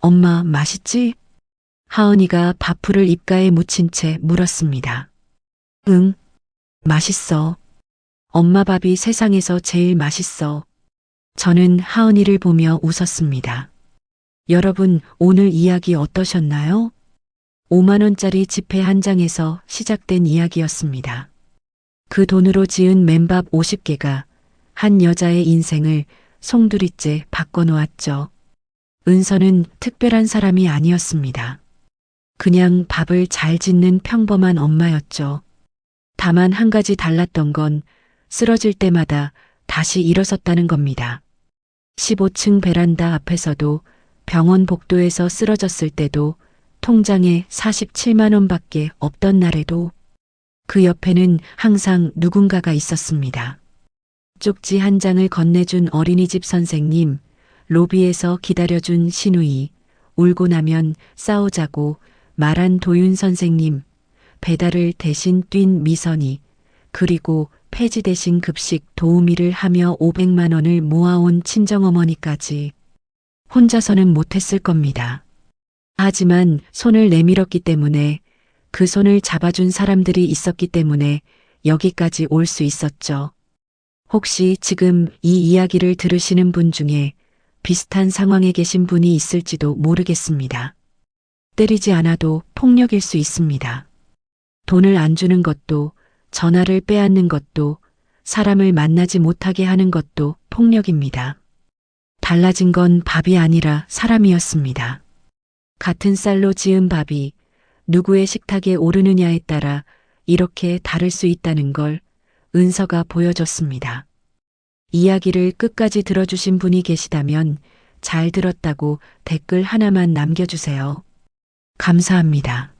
엄마, 맛있지? 하은이가 밥풀을 입가에 묻힌 채 물었습니다. 응, 맛있어. 엄마 밥이 세상에서 제일 맛있어. 저는 하은이를 보며 웃었습니다. 여러분, 오늘 이야기 어떠셨나요? 5만 원짜리 지폐 한 장에서 시작된 이야기였습니다. 그 돈으로 지은 맨밥 50개가 한 여자의 인생을 송두리째 바꿔놓았죠. 은서는 특별한 사람이 아니었습니다. 그냥 밥을 잘 짓는 평범한 엄마였죠. 다만 한 가지 달랐던 건 쓰러질 때마다 다시 일어섰다는 겁니다. 15층 베란다 앞에서도 병원 복도에서 쓰러졌을 때도 통장에 47만 원밖에 없던 날에도 그 옆에는 항상 누군가가 있었습니다. 쪽지 한 장을 건네준 어린이집 선생님, 로비에서 기다려준 신우이, 울고 나면 싸우자고 말한 도윤 선생님, 배달을 대신 뛴 미선이, 그리고 폐지 대신 급식 도우미를 하며 500만 원을 모아온 친정어머니까지 혼자서는 못했을 겁니다. 하지만 손을 내밀었기 때문에 그 손을 잡아준 사람들이 있었기 때문에 여기까지 올 수 있었죠. 혹시 지금 이 이야기를 들으시는 분 중에 비슷한 상황에 계신 분이 있을지도 모르겠습니다. 때리지 않아도 폭력일 수 있습니다. 돈을 안 주는 것도, 전화를 빼앗는 것도, 사람을 만나지 못하게 하는 것도 폭력입니다. 달라진 건 밥이 아니라 사람이었습니다. 같은 쌀로 지은 밥이 누구의 식탁에 오르느냐에 따라 이렇게 다를 수 있다는 걸 은서가 보여줬습니다. 이야기를 끝까지 들어주신 분이 계시다면 잘 들었다고 댓글 하나만 남겨주세요. 감사합니다.